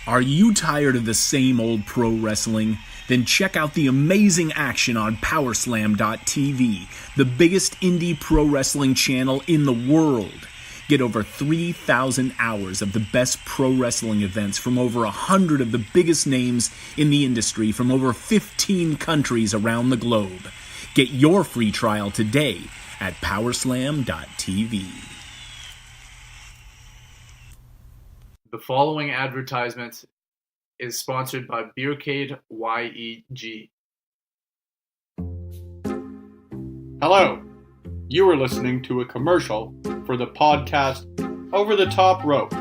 Are you tired of the same old pro wrestling? Then check out the amazing action on Powerslam.tv, the biggest indie pro wrestling channel in the world. Get over 3,000 hours of the best pro wrestling events from over 100 of the biggest names in the industry from over 15 countries around the globe. Get your free trial today at Powerslam.tv. The following advertisement is sponsored by Beercade YEG. Hello. You are listening to a commercial for the podcast Over the Top Rope,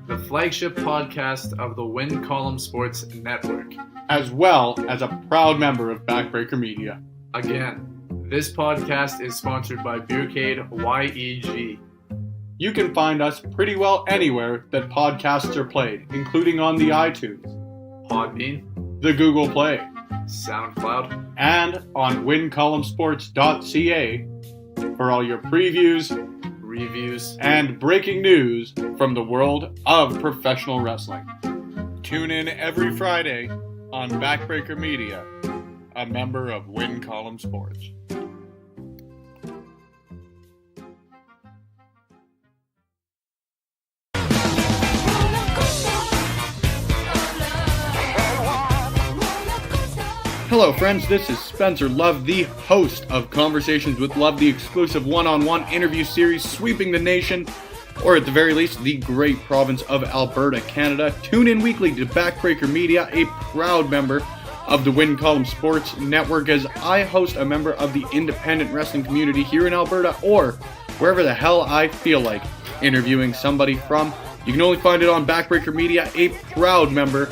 the flagship podcast of the Win Column Sports Network, as well as a proud member of Backbreaker Media. Again, this podcast is sponsored by Beercade YEG. You can find us pretty well anywhere that podcasts are played, including on the iTunes, Podbean, the Google Play, SoundCloud, and on wincolumnsports.ca for all your previews, reviews, and breaking news from the world of professional wrestling. Tune in every Friday on Backbreaker Media, a member of Win Column Sports. Hello friends, this is Spencer Love, the host of Conversations with Love, the exclusive one-on-one interview series sweeping the nation, or at the very least, the great province of Alberta, Canada. Tune in weekly to Backbreaker Media, a proud member of the Win Column Sports Network, as I host a member of the independent wrestling community here in Alberta, or wherever the hell I feel like interviewing somebody from. You can only find it on Backbreaker Media, a proud member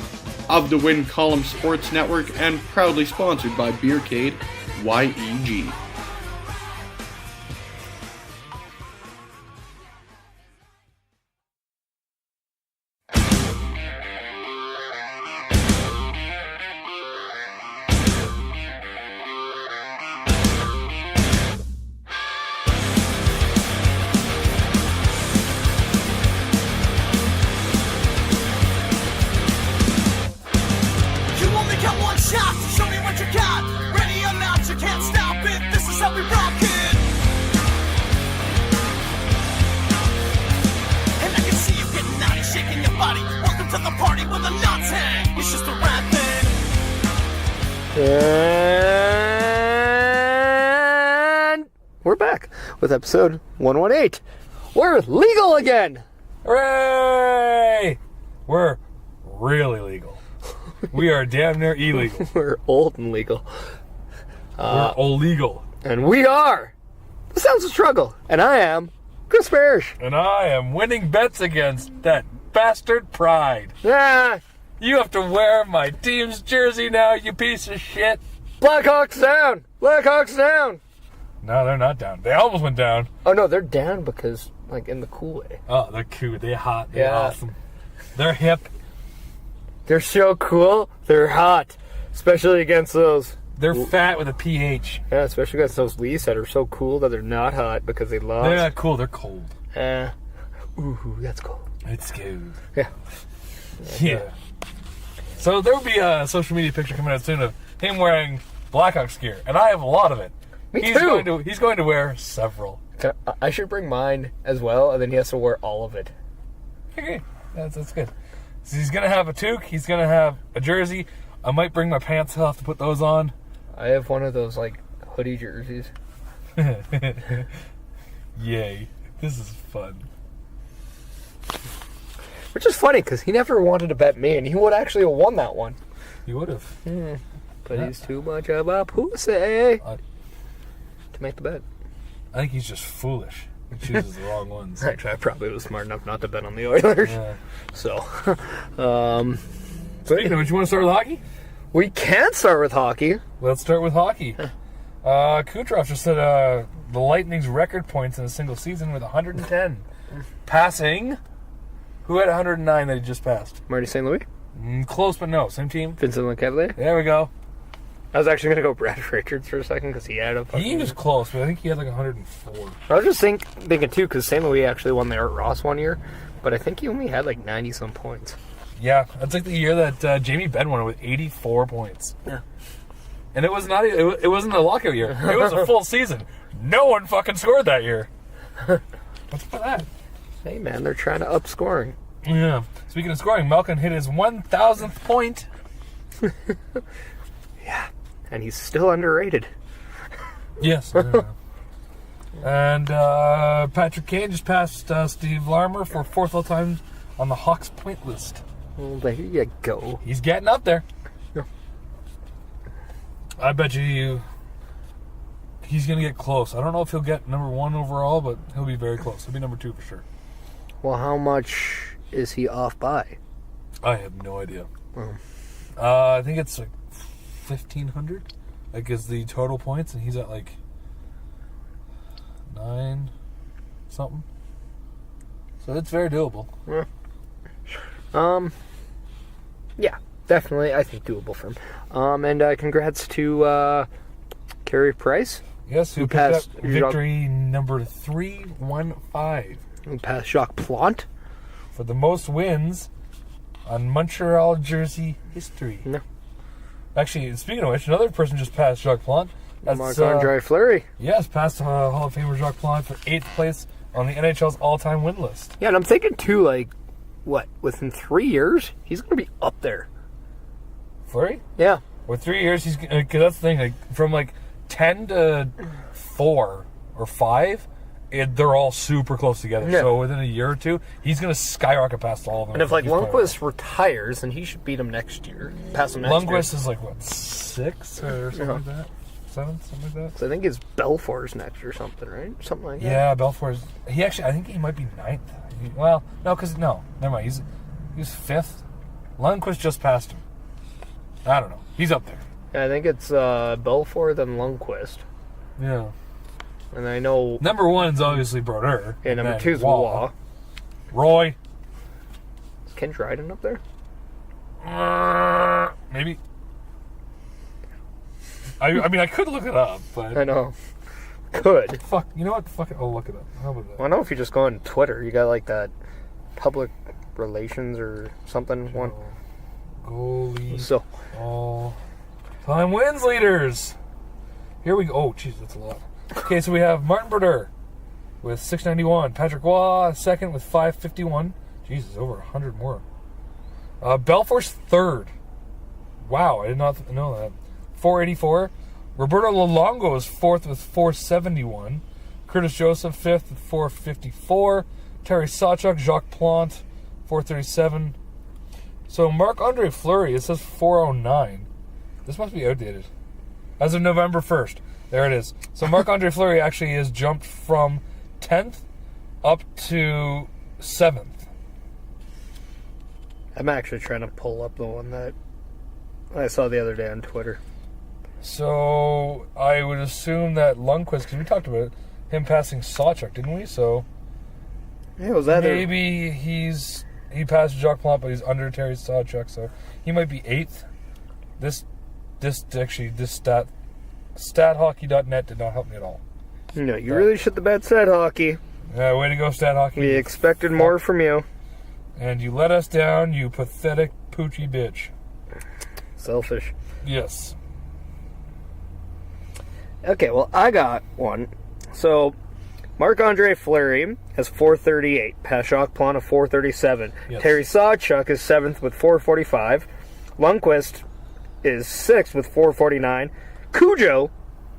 of the Win Column Sports Network, and proudly sponsored by Beercade YEG. And we're back with episode 118. We're legal again. Hooray! We're really legal. We are damn near illegal. We're old and legal. We're illegal. And we are the Sounds of Struggle. And I am Chris Perish. And I am winning bets against that bastard Pride. Ah, You have to wear my team's jersey now, you piece of shit. Blackhawks down. Blackhawks down. No, they're not down. They almost went down. Oh, no, they're down because, like, in the cool way. Oh, they're cute. They're hot. They're Yeah. awesome. They're hip. They're so cool. They're hot. Especially against those. They're fat with a PH. Yeah, especially against those Leafs that are so cool that they're not hot because they lost. They're not cool. They're cold. Ooh, that's cool. It's cool. Yeah. Yeah. So there will be a social media picture coming out soon of him wearing Blackhawks gear, and I have a lot of it. Me He's too. He's going to wear several. I should bring mine as well, and then he has to wear all of it. Okay, that's good. So he's gonna have a toque. He's gonna have a jersey. I might bring my pants. I'll have to put those on. I have one of those, like, hoodie jerseys. Yay! This is fun. Which is funny, because he never wanted to bet me, and he would actually have won that one. You would have. But he's too much of a pussy to make the bet. I think he's just foolish. He chooses the wrong ones. Actually, I probably was smart enough not to bet on the Oilers. Yeah. So, Speaking of which, you want to start with hockey? we can start with hockey. Let's start with hockey. Kucherov just set the Lightning's record points in a single season with 110. Passing... Who had 109 that he just passed? Marty St. Louis? Close, but no. Same team. Vincent LeCavalier? There we go. I was actually going to go Brad Richards for a second because he had a fucking... He was close, but I think he had like 104. I was just thinking too, because St. Louis actually won the Art Ross one year, but I think he only had like 90-some points. Yeah, that's like the year that Jamie Benn won it with 84 points. Yeah. And it was not. It wasn't a lockout year. It was a full season. No one fucking scored that year. What's for that? Hey, man, they're trying to up scoring. Yeah. Speaking of scoring, Malkin hit his 1,000th point. Yeah, and he's still underrated. Yes. And Patrick Kane just passed Steve Larmer for fourth all-time on the Hawks point list. Well, there you go. He's getting up there. Yeah. I bet you he's going to get close. I don't know if he'll get number 1 overall, but he'll be very close. He'll be number 2 for sure. Well, how much is he off by? I have no idea. Oh. I think it's like 1,500. Like, is the total points, and he's at like 9 something. So it's very doable. Yeah. Yeah, definitely. I think doable for him. And congrats to Carey Price. Yes, who picked passed up victory number 315 Who passed Jacques Plante. for the most wins on Montreal jersey history. No. Actually, speaking of which, another person just passed Jacques Plante. That's Marc-Andre Fleury. Yes, passed Hall of Famer Jacques Plante for 8th place on the NHL's all-time win list. Yeah, and I'm thinking too, like, what, within 3 years, he's going to be up there. Fleury? Yeah. With 3 years, he's because that's the thing. Like from like 10 to 4 or 5, they're all super close together. Yeah. So within a year or two, he's going to skyrocket past all of them. And if, like, He's probably Lundqvist retires, then he should beat him next year. Pass him next year. Lundqvist is like what, 6 or something like that, 7, something like that. So I think it's Belfour's next or something, right? Something like that. Yeah, Belfour's. He actually, I think he might be 9th. Well, no, never mind. He's 5th. Lundqvist just passed him. I don't know. He's up there. I think it's Belfour then Lundqvist. Yeah. And I know Number 1's obviously Brodeur. number and 2's Waugh. Roy. Is Ken Dryden up there? Maybe. I mean, I could look it up, but I know. Could. fuck. You know what? Fuck it. I'll look it up. How about that? Well, I know if you just go on Twitter, you got like that public relations or something one. Goalie. So All time wins leaders. Here we go. Oh, jeez, that's a lot. Okay, so we have Martin Brodeur with 691. Patrick Waugh second with 551. Jesus, over 100 more. Belfour's third. Wow, I did not know that. 484. Roberto Luongo is fourth with 471. Curtis Joseph fifth with 454. Terry Sawchuk, Jacques Plante, 437. So Marc-Andre Fleury, it says 409. This must be outdated. As of November 1st. There it is. So Marc-Andre Fleury actually is jumped from 10th up to 7th. I'm actually trying to pull up the one that I saw the other day on Twitter. So I would assume that Lundqvist, because we talked about him passing Sawchuk, didn't we? So Yeah, was that maybe he passed Jacques Plante, but he's under Terry Sawchuk, so he might be 8th. This StatHockey.net did not help me at all. No, you really should have bet Stat Hockey. Yeah, way to go, StatHockey. We expected more from you. And you let us down, you pathetic poochy bitch. Selfish. Yes. Okay, well, I got one. So, Marc-Andre Fleury has 438. Past Jacques Plante of 437. Yes. Terry Sawchuk is 7th with 445. Lundqvist is 6th with 449. Cujo,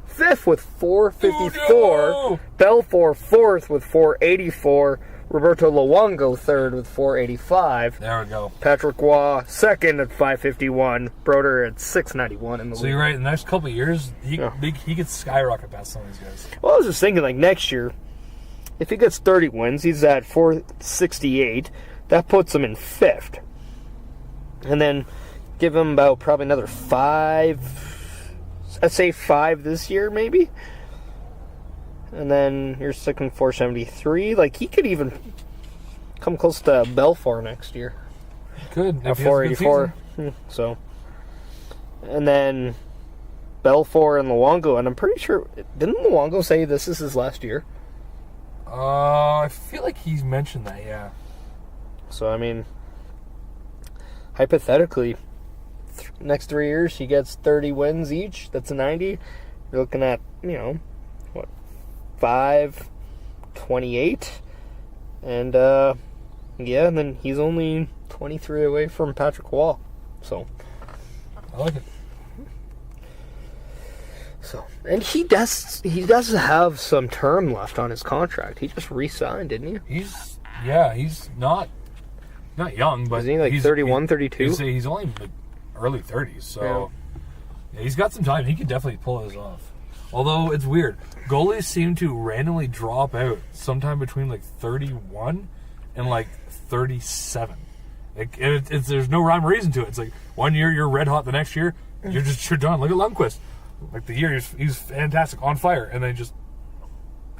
5th with 454. Belfour, 4th with 484. Roberto Luongo, 3rd with 485. There we go. Patrick Waugh, 2nd at 551. Brodeur at 691 in the So league. you're right, in the next couple of years, he could skyrocket past some of these guys. Well, I was just thinking, like, next year, if he gets 30 wins, he's at 468. That puts him in 5th. And then give him about probably another 5. I'd say 5 this year, maybe. And then you're sticking 473. Like, he could even come close to Belfour next year. Good. At 484. So. And then Belfour and Luongo. And I'm pretty sure, didn't Luongo say this is his last year? I feel like he's mentioned that, yeah. So, I mean, hypothetically, next 3 years, he gets 30 wins each. That's a 90. You're looking at, 528. And, and then he's only 23 away from Patrick Waugh. So, I like it. So, and he does have some term left on his contract. He just re-signed, didn't he? He's not young, but isn't he like 31, 32? He's only like early 30s, so yeah, he's got some time. He could definitely pull this off. Although it's weird, goalies seem to randomly drop out sometime between like 31 and like 37. Like there's no rhyme or reason to it. It's like 1 year you're red hot, the next year you're done. Look at Lundqvist. Like the year he's fantastic, on fire, and then just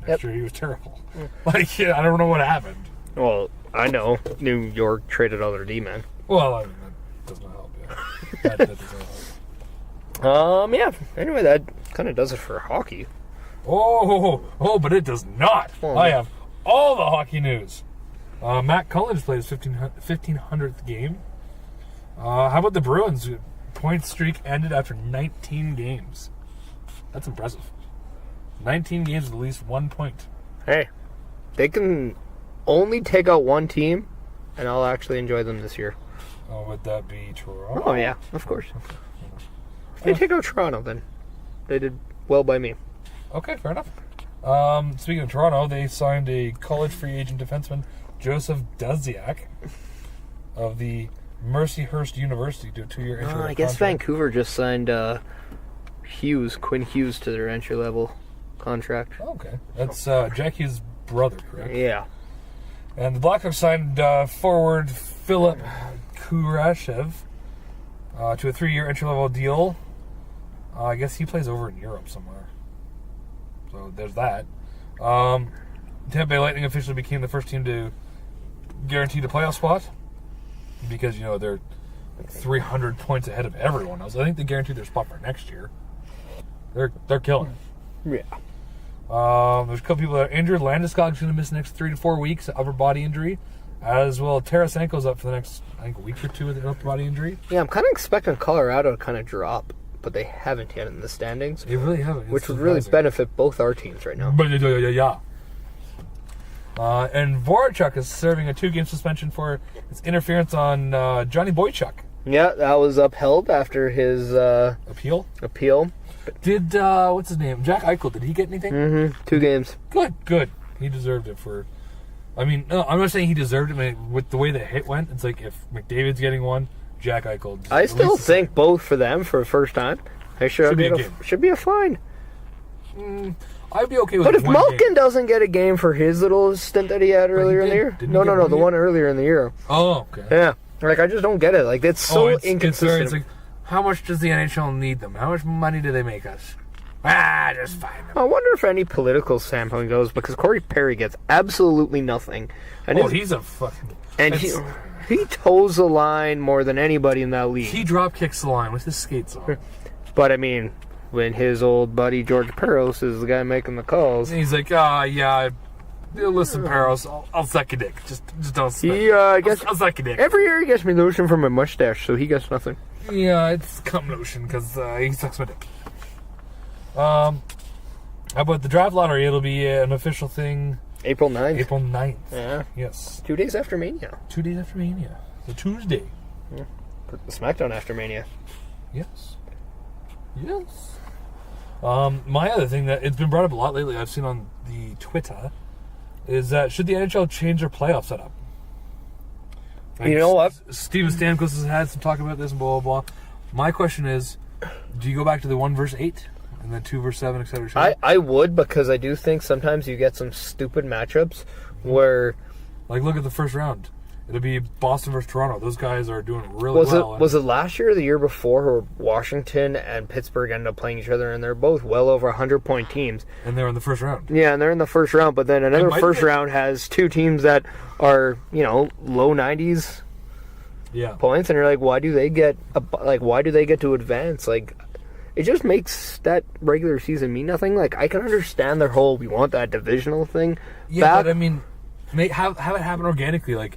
next year he was terrible. Like I don't know what happened. Well, I know New York traded all their D-men. Well, I mean, that doesn't help. Yeah. that doesn't help. Yeah. Anyway, that kind of does it for hockey. Oh, but it does not. Oh, I have all the hockey news. Matt Cullen played his 1500th game. How about the Bruins? Point streak ended after 19 games. That's impressive. 19 games with at least 1 point. Hey, they can only take out one team, and I'll actually enjoy them this year. Oh, would that be Toronto? Oh, yeah, of course. If they take out Toronto, then they did well by me. Okay, fair enough. Speaking of Toronto, they signed a college free agent defenseman, Joseph Duziak, of the Mercyhurst University, to a 2-year entry level I guess contract. Vancouver just signed Quinn Hughes to their entry-level contract. Oh, okay. That's Jack Hughes' brother, correct? Yeah. And the Blackhawks signed forward Philip Kurashev to a 3-year entry-level deal. I guess he plays over in Europe somewhere. So there's that. Tampa Bay Lightning officially became the first team to guarantee the playoff spot because, they're 300 points ahead of everyone else. I think they guaranteed their spot for next year. They're killing it. Yeah. There's a couple people that are injured. Landeskog's going to miss the next 3 to 4 weeks, upper body injury. As well, Tarasenko's up for the next, week or two with an upper body injury. Yeah, I'm kind of expecting Colorado to kind of drop, but they haven't yet in the standings. They really haven't. Which would really benefit both our teams right now. But yeah. And Voracek is serving a 2-game suspension for his interference on Johnny Boychuk. Yeah, that was upheld after his Appeal. Did what's his name? Jack Eichel, did he get anything? Mm-hmm. 2 games. Good. He deserved it for... no, I'm not saying he deserved it. With the way the hit went, it's like if McDavid's getting one, Jack Eichel... I still think both for them for the first time. They should be a fine. I'd be okay with But if one Malkin game. doesn't get a game for his little stint that he had earlier in the year... No, the one earlier in the year. Oh, okay. Yeah. I just don't get it. It's so inconsistent. It's like, how much does the NHL need them? How much money do they make us? Just fine them. I wonder if any political standpoint goes, because Corey Perry gets absolutely nothing. And he's a fucking... And he toes the line more than anybody in that league. He drop kicks the line with his skates on. But, when his old buddy George Peros is the guy making the calls... And he's like, yeah... Listen, Peros, I'll suck your dick. Just don't spend. I'll suck your dick. Every year he gets me lotion from my mustache, so he gets nothing. Yeah, it's cum lotion because he sucks my dick. How about the draft lottery? It'll be an official thing. April 9th. April 9th. Yeah. Yes. 2 days after Mania. 2 days after Mania. The Tuesday. Yeah. The SmackDown after Mania. Yes. My other thing that it's been brought up a lot lately, I've seen on the Twitter, is that should the NHL change their playoff setup? You know what? Steven Stamkos has had some talk about this and blah, blah, blah. My question is, do you go back to the 1 versus 8? And then 2 versus 7, et cetera, et cetera? I would, because I do think sometimes you get some stupid matchups where... look at the first round. It'll be Boston versus Toronto. Those guys are doing really well. Was it last year or the year before where Washington and Pittsburgh ended up playing each other, and they're both well over 100-point teams? And they're in the first round. Yeah, and they're in the first round, but then another first round has 2 teams that are, low 90s points, and you're like, why do they get to advance? It just makes that regular season mean nothing. I can understand their whole, we want that divisional thing. Yeah, but have it happen organically,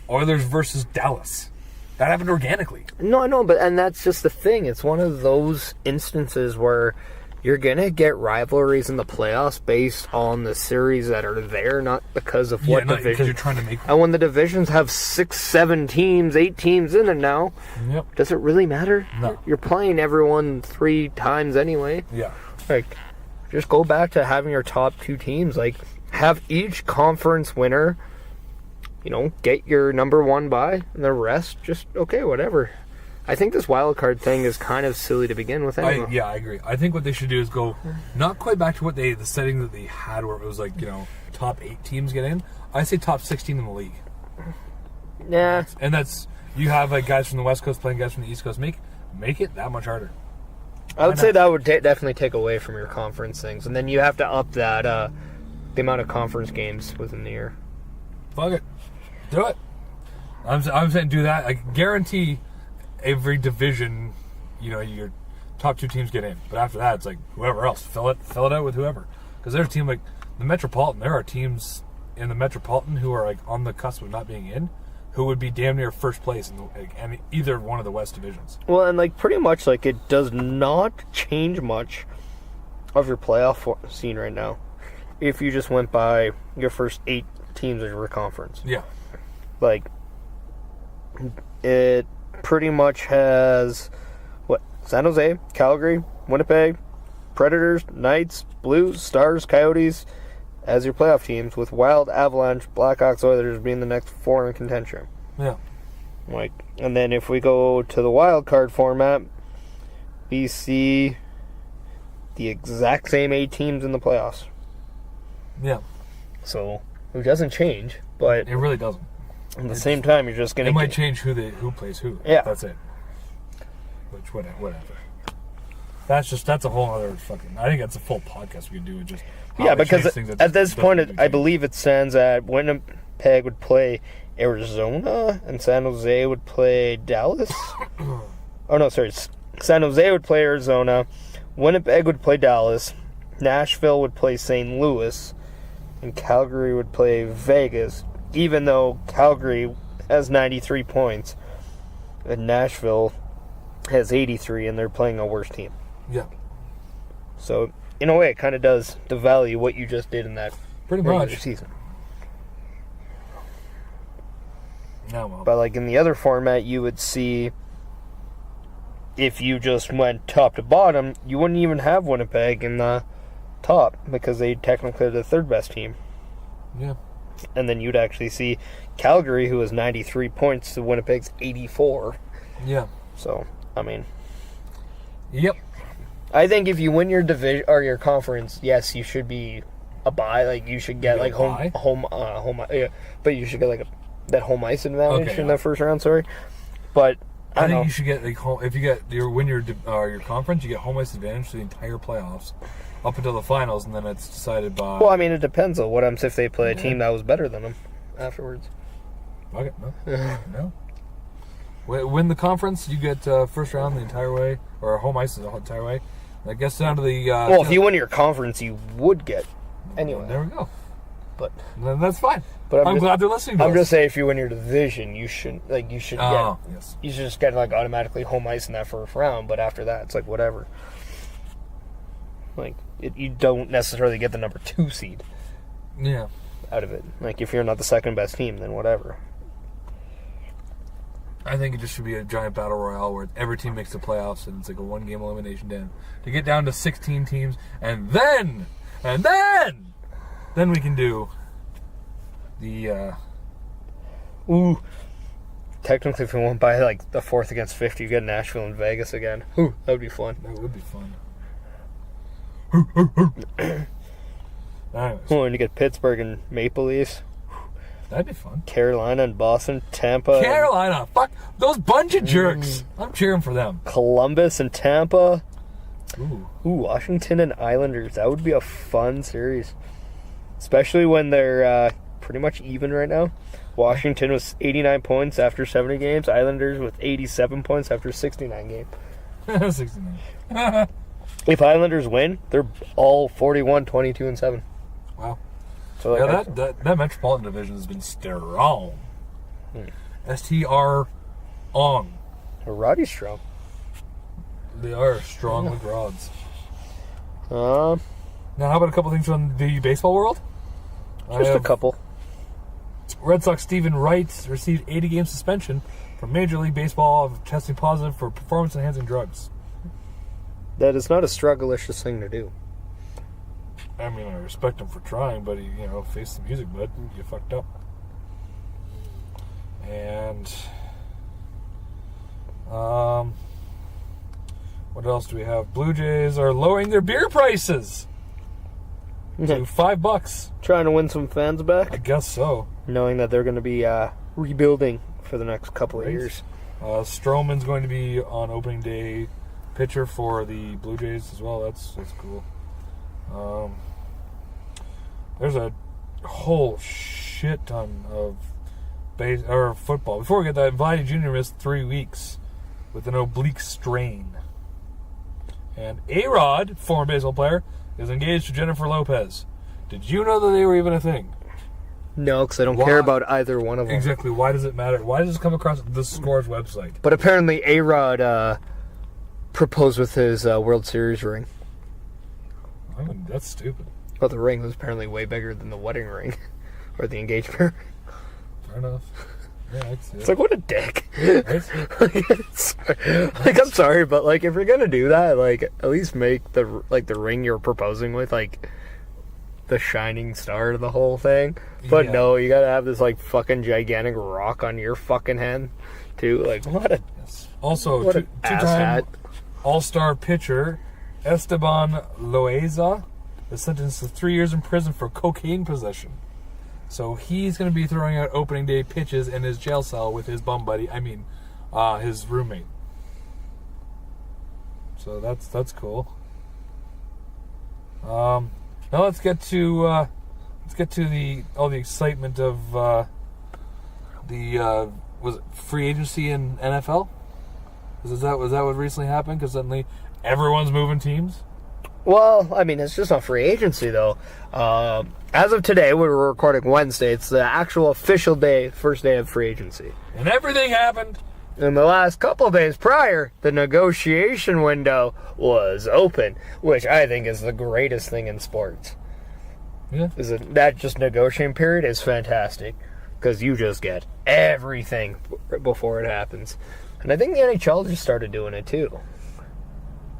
Oilers versus Dallas. That happened organically. No, I know, and that's just the thing. It's one of those instances where you're going to get rivalries in the playoffs based on the series that are there, not because of what division. Because you're trying to make... And when the divisions have 6, 7 teams, 8 teams in it now, does it really matter? No. You're playing everyone 3 times anyway. Yeah. Like, just go back to having your top 2 teams. Like, have each conference winner, get your number 1 bye, and the rest just, okay, whatever. I think this wild card thing is kind of silly to begin with anyway. I agree. I think what they should do is go not quite back to the setting that they had where it was like, top 8 teams get in. I say top 16 in the league. Yeah. And that's, you have like guys from the West Coast playing guys from the East Coast. Make it that much harder. I would say that would definitely take away from your conference things. And then you have to up that, the amount of conference games within the year. Fuck it. Do it. I'm saying do that. I guarantee every division, your top 2 teams get in. But after that, it's like whoever else. Fill it out with whoever. Because there's a team like the Metropolitan. There are teams in the Metropolitan who are like on the cusp of not being in, who would be damn near first place in either one of the West divisions. Well, and like pretty much like it does not change much of your playoff scene right now if you just went by your first 8 teams of your conference. Yeah. Like, it pretty much has San Jose, Calgary, Winnipeg, Predators, Knights, Blues, Stars, Coyotes as your playoff teams, with Wild, Avalanche, Blackhawks, Oilers being the next 4 in contention. Yeah. Like, and then if we go to the wild card format, we see the exact same 8 teams in the playoffs. Yeah. So it doesn't change, but it really doesn't. At the same time, you're just going to... It might change who plays who. Yeah. That's it. Which, whatever. That's a whole other fucking... I think that's a full podcast we could do. Just because at this point, I believe it stands at Winnipeg would play Arizona, and San Jose would play Dallas. Oh, no, sorry. San Jose would play Arizona, Winnipeg would play Dallas, Nashville would play St. Louis, and Calgary would play Vegas, even though Calgary has 93 points, and Nashville has 83, and they're playing a worse team. Yeah. So, in a way, it kind of does devalue what you just did in that pretty regular much season. No, well. But, like, in the other format, you would see, if you just went top to bottom, you wouldn't even have Winnipeg in the top, because they technically are the 3rd best team. Yeah. And then you'd actually see Calgary, who has 93 points, to Winnipeg's 84. Yeah. So, I mean... Yep. I think if you win your division or your conference, yes, you should be a bye. Like, you should get like home, yeah, but you should get like that home ice advantage in the first round. Sorry, but I think you should get like home, if you get win your conference, you get home ice advantage for the entire playoffs up until the finals, and then it's decided by. Well, I mean, it depends on what happens if they play a team that was better than them afterwards. Okay, no. Win the conference, you get first round the entire way, or home ice the entire way. That gets down to the... well, if you win your conference, you would get anyway. There we go. But then that's fine. But I'm glad they're listening to us. I'm just saying, if you win your division, you should get... Yes. You should just get like automatically home ice in that first round, but after that, it's like whatever. Like, you don't necessarily get the number 2 seed. Yeah. Out of it. Like, if you're not the 2nd best team, then whatever. I think it just should be a giant battle royale where every team makes the playoffs and it's like a 1-game elimination down to get down to 16 teams, and then we can do the technically, if we went by like the 4th against 50, you get Nashville and Vegas again. That would be fun. That would be fun. Anyways. And you get Pittsburgh and Maple Leafs. That'd be fun. Carolina and Boston, Tampa. Carolina, fuck those bunch of jerks. I'm cheering for them. Columbus and Tampa. Ooh, Washington and Islanders. That would be a fun series, especially when they're pretty much even right now. Washington with 89 points after 70 games. Islanders with 87 points after 69 games. 69. If Islanders win, they're all 41, 22, and 7. Wow. So like that Metropolitan Division has been strong. STRONG. Ong. Roddy's strong. They are strong like rods. Um, Now, how about a couple things from the baseball world? just a couple. Red Sox Stephen Wright received 80-game suspension from Major League Baseball of testing positive for performance-enhancing drugs. That is not a struggle-licious thing to do. I mean, I respect him for trying, but he, face the music, bud. You fucked up. And, what else do we have? Blue Jays are lowering their beer prices to $5. Trying to win some fans I back, guess so. knowing that they're going to be rebuilding for the next couple of Right. years. Stroman's going to be on opening day pitcher for the Blue Jays as well. That's cool. There's a whole shit ton of football. Before we get that, Vladdy Jr. missed 3 weeks with an oblique strain. And A-Rod, former baseball player, is engaged to Jennifer Lopez. Did you know that they were even a thing? No, because I don't Why? care about either one of them. Exactly. Why does it matter? Why does this come across the Scores website? But apparently A-Rod proposed with his World Series ring. I mean, that's stupid. But the ring was apparently way bigger than the wedding ring. Or the engagement ring. Fair enough. Yeah, I'd see It's it. like, what a dick. Right? I'm sorry, but like, if you're gonna do that, like, at least make the ring you're proposing with, like, the shining star of the whole thing. But Yeah. no, you gotta have this, like, fucking gigantic rock on your fucking hand, too. Like, what a Also, What an two-time asshat. All-Star pitcher Esteban Loaiza is sentenced to 3 years in prison for cocaine possession. So he's going to be throwing out opening day pitches in his jail cell with his bum buddy. His roommate. So that's cool. Now let's get to all the excitement of was it free agency in NFL? Was that what recently happened? Because suddenly everyone's moving teams. Well, I mean, it's just not free agency, though. As of today, we're recording Wednesday. It's the actual official day, first day of free agency. And everything happened. In the last couple of days prior, the negotiation window was open, which I think is the greatest thing in sports. Yeah. That just negotiating period is fantastic, because you just get everything before it happens. And I think the NHL just started doing it, too.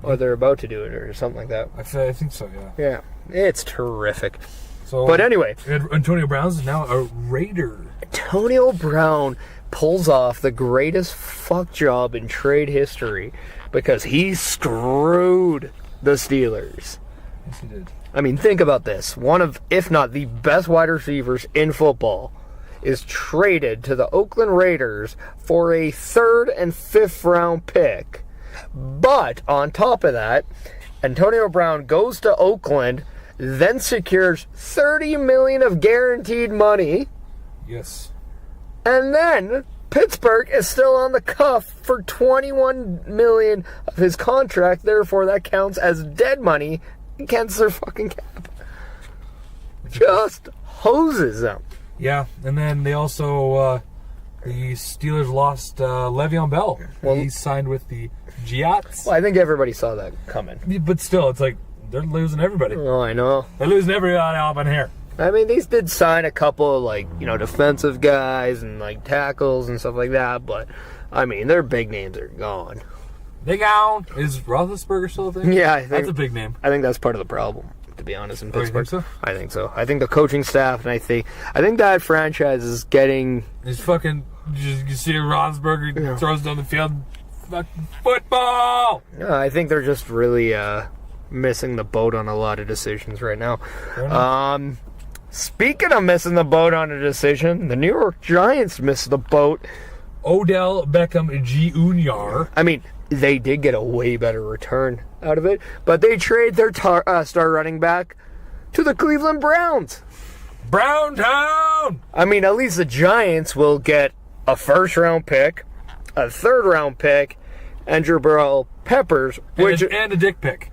Or they're about to do it, or something like that. I think so, yeah. Yeah, it's terrific. So, But anyway, Antonio Brown's now a Raider. Antonio Brown pulls off the greatest fuck job in trade history because he screwed the Steelers. Yes, he did. I mean, think about this. One of, if not the best wide receivers in football is traded to the Oakland Raiders for a 3rd and 5th round pick. But on top of that, Antonio Brown goes to Oakland, then secures $30 million of guaranteed money, Yes. and then Pittsburgh is still on the cuff for $21 million of his contract. Therefore, that counts as dead money against their fucking cap. Just hoses them. Yeah, and then they also the Steelers lost Le'Veon Bell. Well- He signed with the Giants. Well, I think everybody saw that coming. But still, it's like they're losing everybody. Oh, I know. They're losing everybody up in here. I mean, these did sign a couple of, like, defensive guys and, like, tackles and stuff like that, but, I mean, their big names are gone. Big Al. Is Roethlisberger still a thing? Yeah, I think That's a big name. I think that's part of the problem, to be honest, in Oh, you Pittsburgh. think so? I think so. I think the coaching staff, and I think that franchise is getting... He's fucking. You see Roethlisberger throws down the field. Fucking football! I think they're just really missing the boat on a lot of decisions right now. Speaking of missing the boat on a decision, the New York Giants missed the boat. Odell Beckham Jr. I mean, they did get a way better return out of it, but they trade their star running back to the Cleveland Browns. Brown Town! I mean, at least the Giants will get a 1st-round pick, a 3rd-round pick, and Jabril Peppers, which... And a dick pic.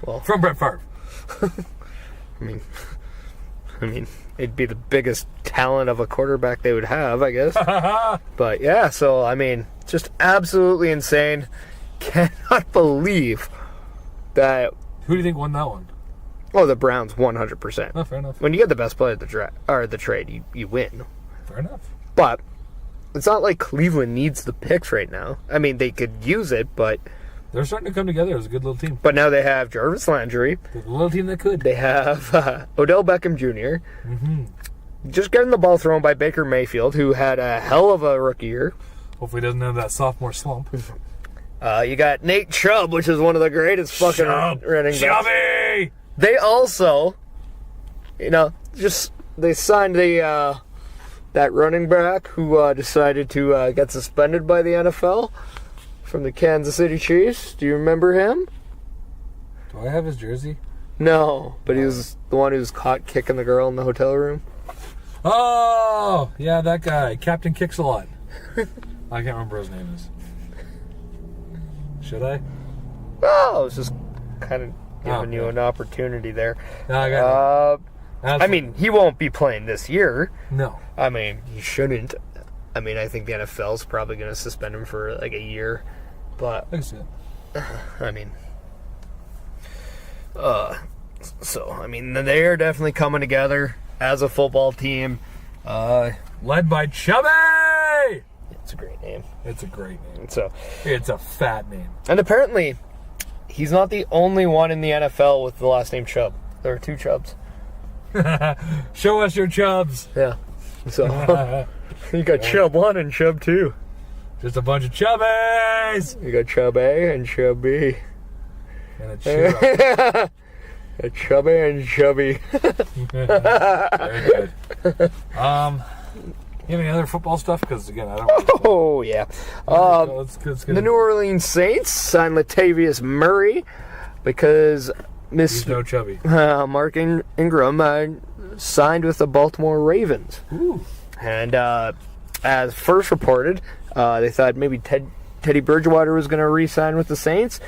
Well, From Brett Favre. I mean, it'd be the biggest talent of a quarterback they would have, I guess. But yeah, so I mean, just absolutely insane. Cannot believe that. Who do you think won that one? Oh, the Browns, 100%. Oh, fair enough. When you get the best player at the trade, you win. Fair enough. But it's not like Cleveland needs the picks right now. I mean, they could use it, but they're starting to come together as a good little team. But now they have Jarvis Landry. The little team that could. They have Odell Beckham Jr. Mm-hmm. Just getting the ball thrown by Baker Mayfield, who had a hell of a rookie year. Hopefully he doesn't have that sophomore slump. You got Nate Chubb, which is one of the greatest fucking running backs. Chubby! They also, they signed that running back who decided to get suspended by the NFL from the Kansas City Chiefs. Do you remember him? Do I have his jersey? No, but he was the one who was caught kicking the girl in the hotel room. Oh, yeah, that guy. Captain Kicks-a-Lot. I can't remember his name is. Should I? Oh, I was just kind of giving you an opportunity there. No, I got it. I mean, he won't be playing this year. No. I mean, he shouldn't. I mean, I think the NFL's probably going to suspend him for like a year. But, I mean, so, I mean, they are definitely coming together as a football team. Led by Chubby! It's a great name. It's a great name. So, it's a fat name. And apparently, he's not the only one in the NFL with the last name Chubb. There are 2 Chubbs. Show us your Chubbs. Yeah. So, you got Chubb 1 and Chubb 2. Just a bunch of Chubbies. You got Chubb A and Chubb B. And a Chubb. A Chubby and Chubby. Very good. You have any other football stuff? Because, again, I don't... Oh, yeah. Let's get the New Orleans Saints signed Latavius Murray because He's no Chubby. Mark Ingram signed with the Baltimore Ravens. Ooh. And as first reported, they thought maybe Teddy Bridgewater was going to re-sign with the Saints.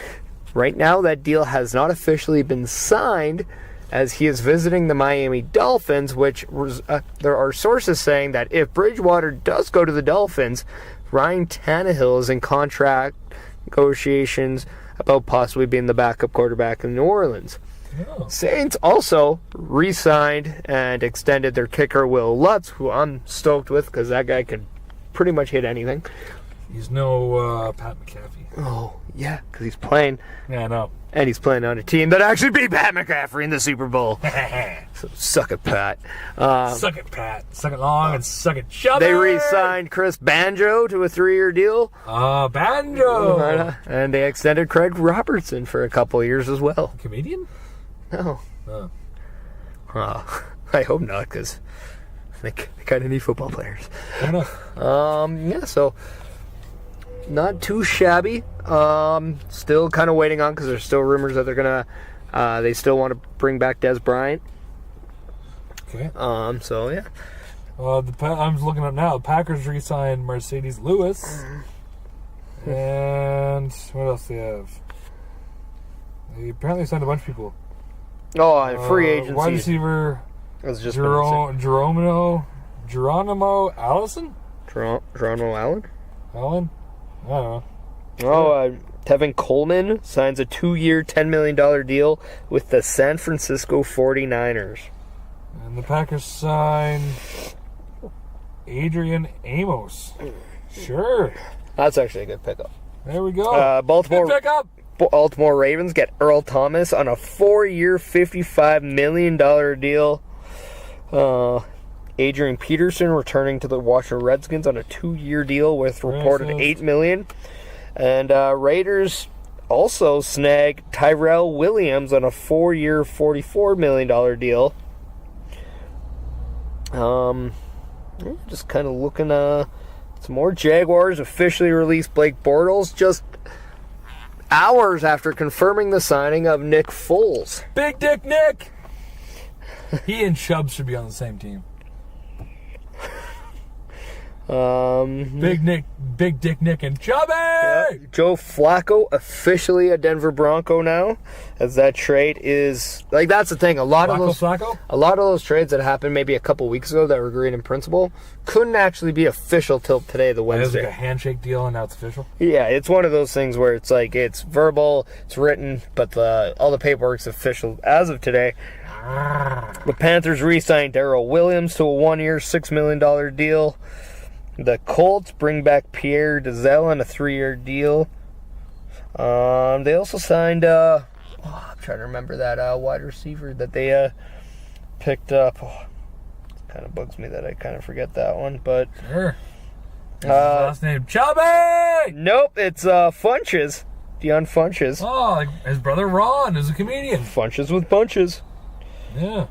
Right now, that deal has not officially been signed, as he is visiting the Miami Dolphins, which there are sources saying that if Bridgewater does go to the Dolphins, Ryan Tannehill is in contract negotiations about possibly being the backup quarterback in New Orleans. Oh. Saints also re-signed and extended their kicker Will Lutz, who I'm stoked with because that guy can pretty much hit anything. He's no Pat McAfee. Oh, yeah, because he's playing. Yeah, I know. And he's playing on a team that actually beat Pat McAfee in the Super Bowl. So suck it, Pat. Suck it, Pat. Suck it long and suck it chubby. They re-signed Chris Banjo to a 3-year deal. Banjo. And they extended Craig Robertson for a couple years as well. Comedian? No. Oh. I hope not, because they kind of need football players. Fair enough. Yeah, so not too shabby. Still kind of waiting on, because there's still rumors that they're gonna, they still want to bring back Des Bryant. Okay. So yeah. I'm looking up now. The Packers re-signed Mercedes Lewis. And what else do they have? They apparently signed a bunch of people. Oh, free agency. Wide receiver Geronimo Allison? Geronimo Allen? Allen? I don't know. Tevin Coleman signs a 2-year, $10 million deal with the San Francisco 49ers. And the Packers sign Adrian Amos. Sure. That's actually a good pickup. There we go. Baltimore Good pickup. Baltimore Ravens get Earl Thomas on a 4-year, $55 million deal. Adrian Peterson returning to the Washington Redskins on a 2-year deal with reported $8 million. And Raiders also snagged Tyrell Williams on a 4-year, $44 million deal. Just kind of looking, some more. Jaguars officially released Blake Bortles just hours after confirming the signing of Nick Foles. Big Dick Nick! He and Chubb should be on the same team. Big Dick Nick and Chubby! Yeah. Joe Flacco, officially a Denver Bronco now, as that trade is... Like, that's the thing. A lot of those trades that happened maybe a couple weeks ago that were agreed in principle couldn't actually be official till today, the Wednesday. It was like a handshake deal, and now it's official? Yeah, it's one of those things where it's like, it's verbal, it's written, but all the paperwork's official as of today. The Panthers re-signed Darrell Williams to a 1-year, $6 million deal. The Colts bring back Pierre Dezelle on a 3-year deal. They also signed, I'm trying to remember that wide receiver that they picked up. It kind of bugs me that I kind of forget that one, but... Sure. His last name, Chubby! Nope, it's Funches. Deion Funches. Oh, like his brother Ron is a comedian. Funches with bunches. Yeah.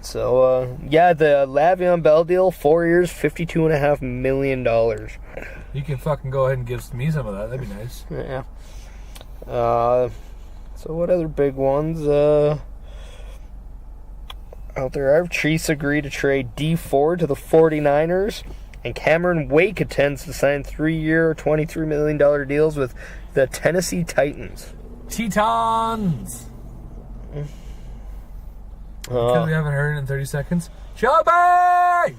So, the Le'Veon Bell deal, 4 years, $52.5 million. You can fucking go ahead and give me some of that. That'd be nice. Yeah. So what other big ones out there? Chiefs agreed to trade D Ford to the 49ers, and Cameron Wake intends to sign 3-year, $23 million deals with the Tennessee Titans. Tetons! Because we haven't heard it in 30 seconds. Chubby!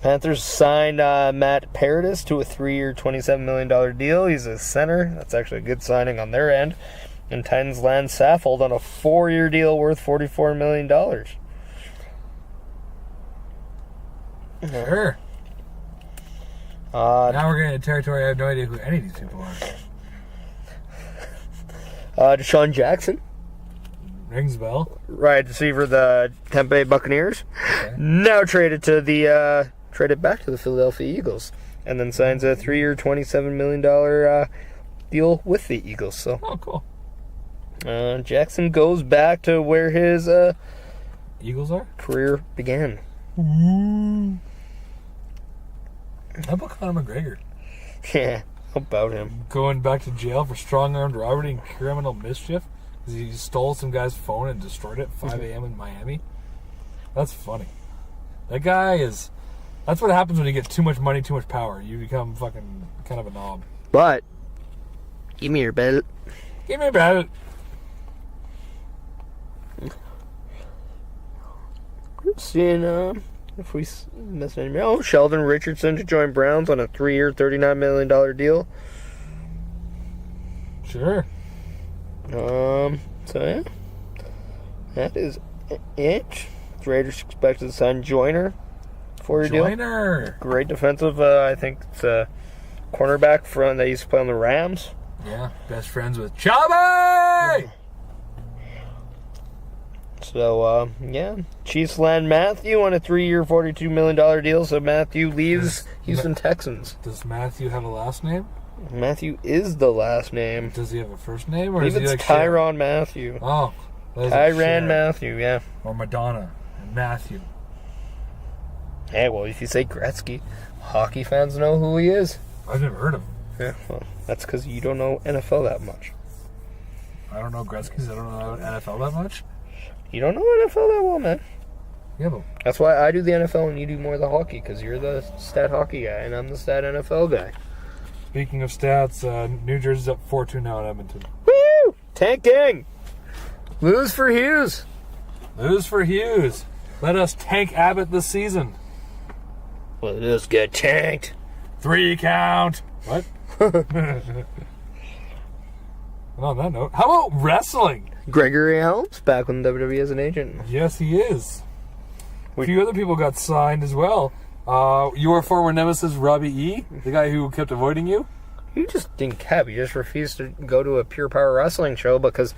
Panthers signed Matt Paradis to a 3-year, $27 million deal. He's a center. That's actually a good signing on their end. And Titans land Saffold on a 4-year deal worth $44 million. Sure. Now we're getting into territory I have no idea who any of these people are. Deshaun Jackson. Rings a bell. Right receiver, the Tampa Bay Buccaneers. Okay. Now traded back to the Philadelphia Eagles, and then signs a 3-year, $27 million deal with the Eagles. So, cool. Jackson goes back to where his Eagles are career began. How about Conor McGregor? Yeah, how about him? Going back to jail for strong-armed robbery and criminal mischief. He stole some guy's phone and destroyed it at 5 a.m. in Miami. That's funny. That guy is... That's what happens when you get too much money, too much power. You become fucking kind of a knob. But, give me your belt. Give me your belt. Seeing, if we miss any... Oh, Sheldon Richardson to join Browns on a 3-year, $39 million deal. Sure. So yeah, that is it. The Raiders expected to sign Joyner for your deal. Great defensive, I think it's a cornerback from that used to play on the Rams. Yeah, best friends with Chubby! So, Chiefs land Matthew on a 3-year, $42 million deal, so Matthew leaves Houston Texans. Does Matthew have a last name? Matthew is the last name. Does he have a first name? Or I believe it's Tyrann Matthew. Oh. Tyrann Matthew, yeah. Or Madonna and Matthew. Hey, well, if you say Gretzky, hockey fans know who he is. I've never heard of him. Yeah, well, that's because you don't know NFL that much. I don't know Gretzky's. I don't know NFL that much. You don't know NFL that well, man. Yeah, but... That's why I do the NFL and you do more of the hockey, because you're the stat hockey guy and I'm the stat NFL guy. Speaking of stats, New Jersey's up 4-2 now in Edmonton. Woo! Tanking! Lose for Hughes. Lose for Hughes. Let us tank Abbott this season. Let us get tanked. 3 count. What? And on that note, how about wrestling? Gregory Helms back on WWE as an agent. Yes, he is. A few other people got signed as well. Your former nemesis, Robbie E., the guy who kept avoiding you. You just didn't cap. You just refused to go to a Pure Power Wrestling show because...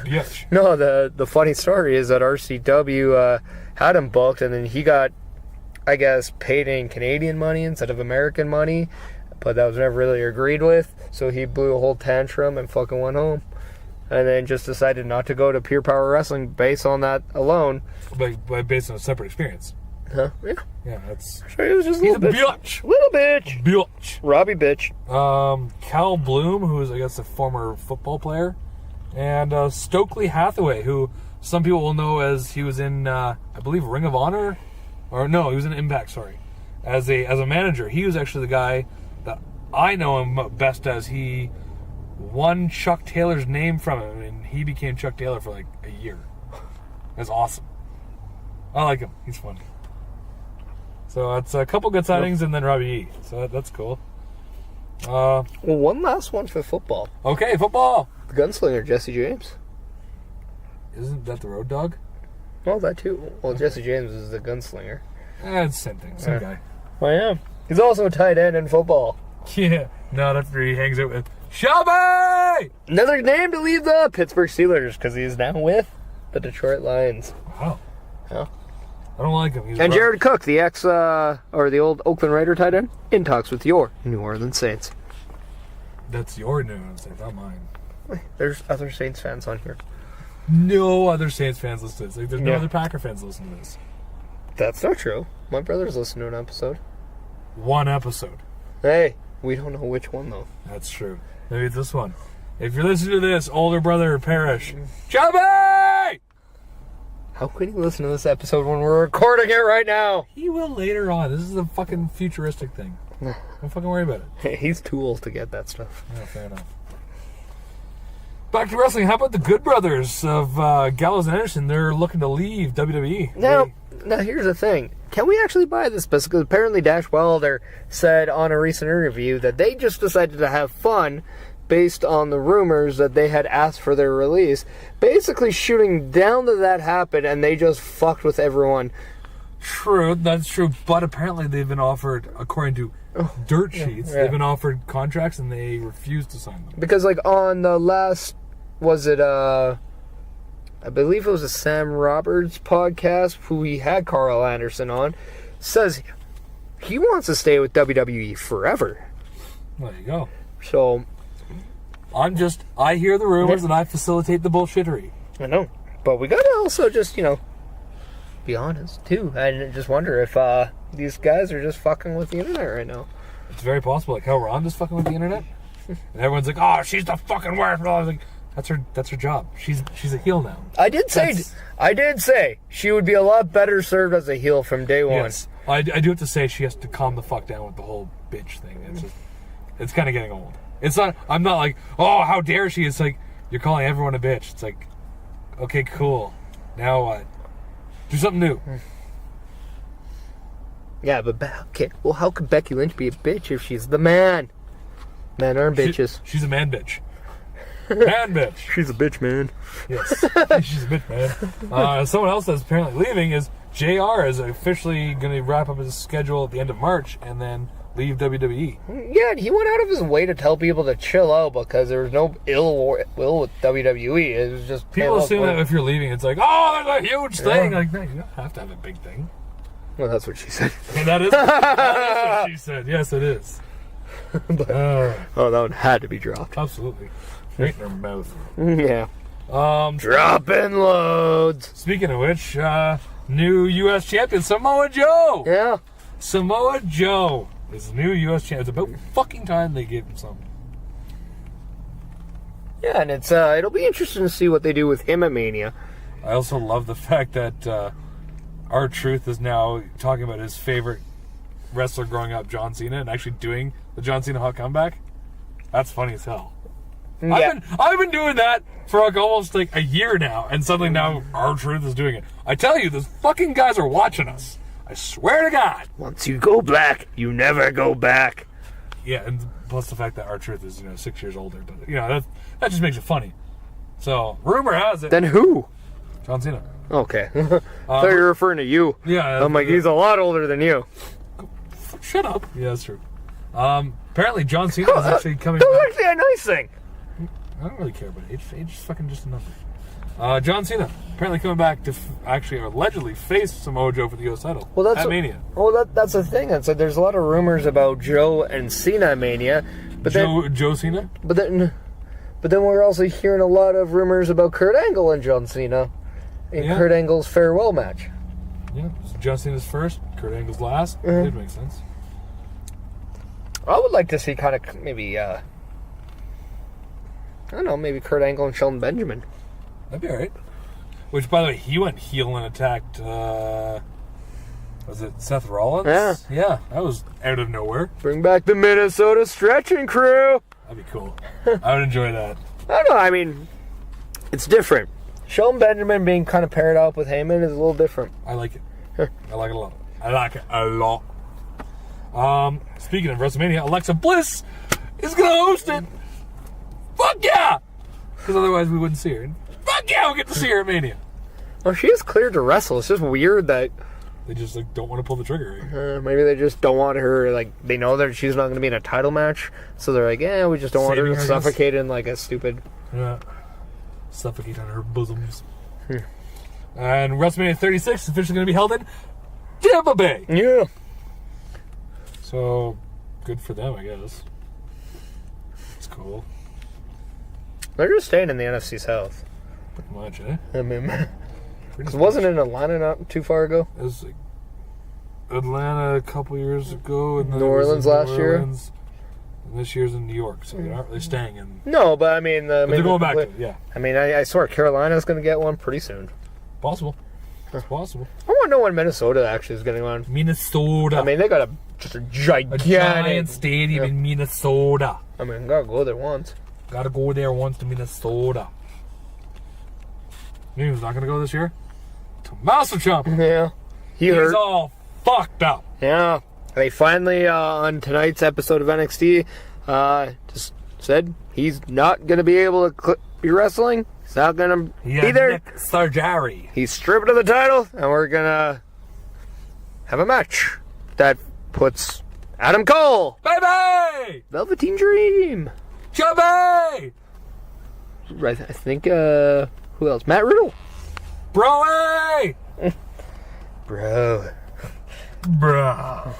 Yes. No, the funny story is that RCW had him booked, and then he got, I guess, paid in Canadian money instead of American money, but that was never really agreed with, so he blew a whole tantrum and fucking went home. And then just decided not to go to Pure Power Wrestling based on that alone. But based on a separate experience. Huh? Yeah. Yeah, that's... Sure, he was just a little bitch. Little bitch. Bitch. Robbie bitch. Cal Bloom, who is, I guess, a former football player. And Stokely Hathaway, who some people will know as he was in, I believe, Ring of Honor Or no, he was in Impact, sorry. As a manager. He was actually the guy that I know him best as. He won Chuck Taylor's name from him, and he became Chuck Taylor for like a year. That's awesome. I like him. He's funny. So it's a couple good signings and then Robbie E. So that's cool. Well, one last one for football. Okay, football. The gunslinger, Jesse James. Isn't that the Road Dogg? Oh, that too. Well, Jesse James is the gunslinger. It's the same thing. Same guy. I am. He's also a tight end in football. Yeah. Not after he hangs out with Shelby! Another name to leave the Pittsburgh Steelers because he is now with the Detroit Lions. Wow. Yeah. I don't like him. He's And Jared Cook, the the old Oakland Raider tight end, in talks with your New Orleans Saints. That's your New Orleans Saints, not mine. There's other Saints fans on here. No other Saints fans listen to this. Like, there's no other Packer fans listening to this. That's not true. My brother's listened to an episode. One episode. Hey, we don't know which one, though. That's true. Maybe it's this one. If you're listening to this, older brother Perish, Shelby! How can you listen to this episode when we're recording it right now? He will later on. This is a fucking futuristic thing. Don't fucking worry about it. He's too old to get that stuff. Yeah, fair enough. Back to wrestling. How about the Good Brothers of Gallows and Anderson? They're looking to leave WWE. Now here's the thing. Can we actually buy this? Because apparently Dash Wilder said on a recent interview that they just decided to have fun based on the rumors that they had asked for their release. Basically shooting down to that happened and they just fucked with everyone. True, that's true. But apparently they've been offered, according to dirt sheets, they've been offered contracts and they refused to sign them. Because like on the last, I believe it was a Sam Roberts podcast, who he had Carl Anderson on, says he wants to stay with WWE forever. There you go. So I hear the rumors and I facilitate the bullshittery. I know. But we gotta also just, be honest, too. I just wonder if these guys are just fucking with the internet right now. It's very possible. Like how Ronda's fucking with the internet. And everyone's like, oh, she's the fucking worst. I was like, that's her job. She's a heel now. I did say she would be a lot better served as a heel from day one. Yes. I do have to say she has to calm the fuck down with the whole bitch thing. It's kind of getting old. I'm not like, oh, how dare she? It's like, you're calling everyone a bitch. It's like, okay, cool. Now what? Do something new. Yeah, but okay. Well, how could Becky Lynch be a bitch if she's the man? Men aren't bitches. She's a man bitch. Man bitch. She's a bitch, man. Yes. She's a bitch, man. Someone else that's apparently leaving is JR is officially going to wrap up his schedule at the end of March and then leave WWE. Yeah, he went out of his way to tell people to chill out because there was no ill will with WWE. It was just people assume that if you're leaving, it's like, oh, there's a huge thing. Like, no, you don't have to have a big thing. Well, that's what she said. And that is what she said. Yes, it is. But, that one had to be dropped. Absolutely. Right in her mouth. Yeah. Dropping loads. Speaking of which, new U.S. champion Samoa Joe. Yeah. Samoa Joe is the new U.S. champion. It's about fucking time they gave him something. Yeah, and it's it'll be interesting to see what they do with him at Mania. I also love the fact that R-Truth is now talking about his favorite wrestler growing up, John Cena, and actually doing the John Cena hot comeback. That's funny as hell. Yeah. I've been doing that for like almost like a year now, and suddenly now R-Truth is doing it. I tell you, those fucking guys are watching us. I swear to God. Once you go black, you never go back. Yeah, and plus the fact that R-Truth is 6 years older, but that just makes it funny. So rumor has it. Then who? John Cena. Okay. I thought you were referring to you. Yeah. I'm like, he's a lot older than you. Shut up. Yeah, that's true. Apparently John Cena is actually coming That's back. actually a nice thing. I don't really care about age. Age is fucking just a number. John Cena apparently coming back to actually allegedly face Samoa Joe for the U.S. title at Mania. Well, that's the thing. So there's a lot of rumors about Joe and Cena at Mania, but Joe Cena. But then we're also hearing a lot of rumors about Kurt Angle and John Cena in Kurt Angle's farewell match. Yeah, so John Cena's first, Kurt Angle's last. It makes sense. I would like to see kind of maybe I don't know, maybe Kurt Angle and Shelton Benjamin. That'd be alright. Which, by the way, he went heel and attacked Was it Seth Rollins? Yeah. Yeah, that was out of nowhere. Bring back the Minnesota stretching crew. That'd be cool. I would enjoy that. I don't know. I mean, it's different. Shelton Benjamin being kind of paired up with Heyman is a little different. I like it. I like it a lot. I like it a lot. Speaking of WrestleMania, Alexa Bliss is going to host it. Fuck yeah! Because otherwise we wouldn't see her. And fuck yeah, we'll get to see her at Mania. Well, she is cleared to wrestle. It's just weird that They just don't want to pull the trigger. maybe they just don't want her. Like, they know that she's not going to be in a title match, so they're like, we just don't want her Saving to her, suffocate in like a stupid. Yeah. Suffocate on her bosoms. And WrestleMania 36 is officially going to be held in Tampa Bay. Yeah. So, good for them, I guess. It's cool. They're just staying in the NFC South. Pretty much, eh? I mean, Pretty it wasn't in Atlanta not too far ago. It was like Atlanta a couple years ago, and then New it was Orleans in last New year. Orleans, and this year's in New York, so they're not really staying in. No, but I mean, But they're going back to it, yeah. I mean, I swear Carolina's going to get one pretty soon. Possible. It's possible. I want to know when Minnesota actually is getting one. Minnesota. I mean, they got just a gigantic. giant stadium in Minnesota. I mean, gotta go there once. Gotta go there once to Minnesota. You know who's not gonna go this year? Tommaso Ciampa. Yeah, He's hurt. all fucked up. Yeah, they finally on tonight's episode of NXT just said he's not gonna be able to be wrestling. He's not gonna be there. Nick Sarjari. He's stripped of the title, and we're gonna have a match that puts Adam Cole, Baby! Velveteen Dream. Chubby! I think who else? Matt Riddle. Broy! Bro. Bruh.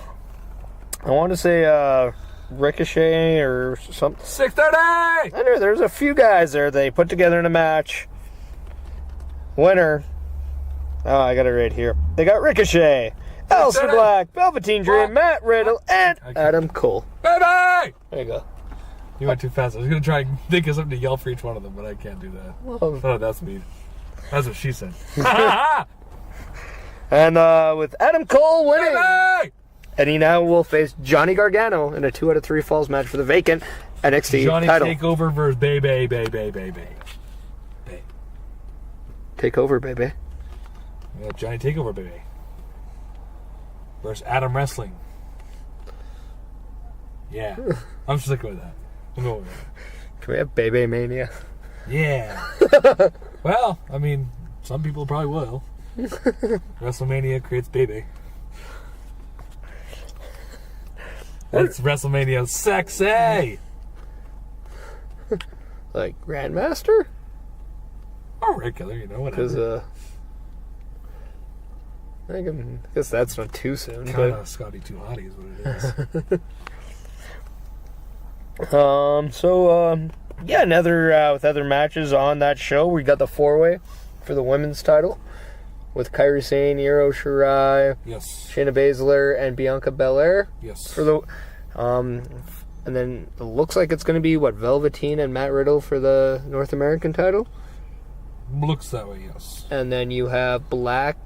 I want to say Ricochet or something. 6:30! I know there's a few guys there they put together in a match. Winner. Oh, I got it right here. They got Ricochet, Aleister Black, Velveteen Dream, Matt Riddle, and Adam Cole. Baby! There you go. You went too fast. I was gonna try and think of something to yell for each one of them, but I can't do that. Well, Oh, that's me. That's what she said. and with Adam Cole winning, Baby! and he now will face Johnny Gargano in a 2 out of 3 falls match for the vacant NXT Johnny title. Takeover versus Baby. Take over, baby. Yeah, Johnny Takeover, baby. Versus Adam Wrestling. Yeah. I'm sticking with that. I'm going with that. Can we have Baby Mania? Yeah. Well, I mean, some people probably will. WrestleMania creates Baby. That's WrestleMania sexy. Like Grandmaster? Or regular, Because whatever. I guess that's not too soon. Kind of Scotty Too Hottie is what it is. Yeah, another with other matches on that show. We got the 4-way for the women's title with Kairi Sane, Io Shirai, Yes. Shayna Baszler, and Bianca Belair Yes. for the. And then it looks like it's going to be Velveteen and Matt Riddle for the North American title, Looks that way, yes. and then you have Black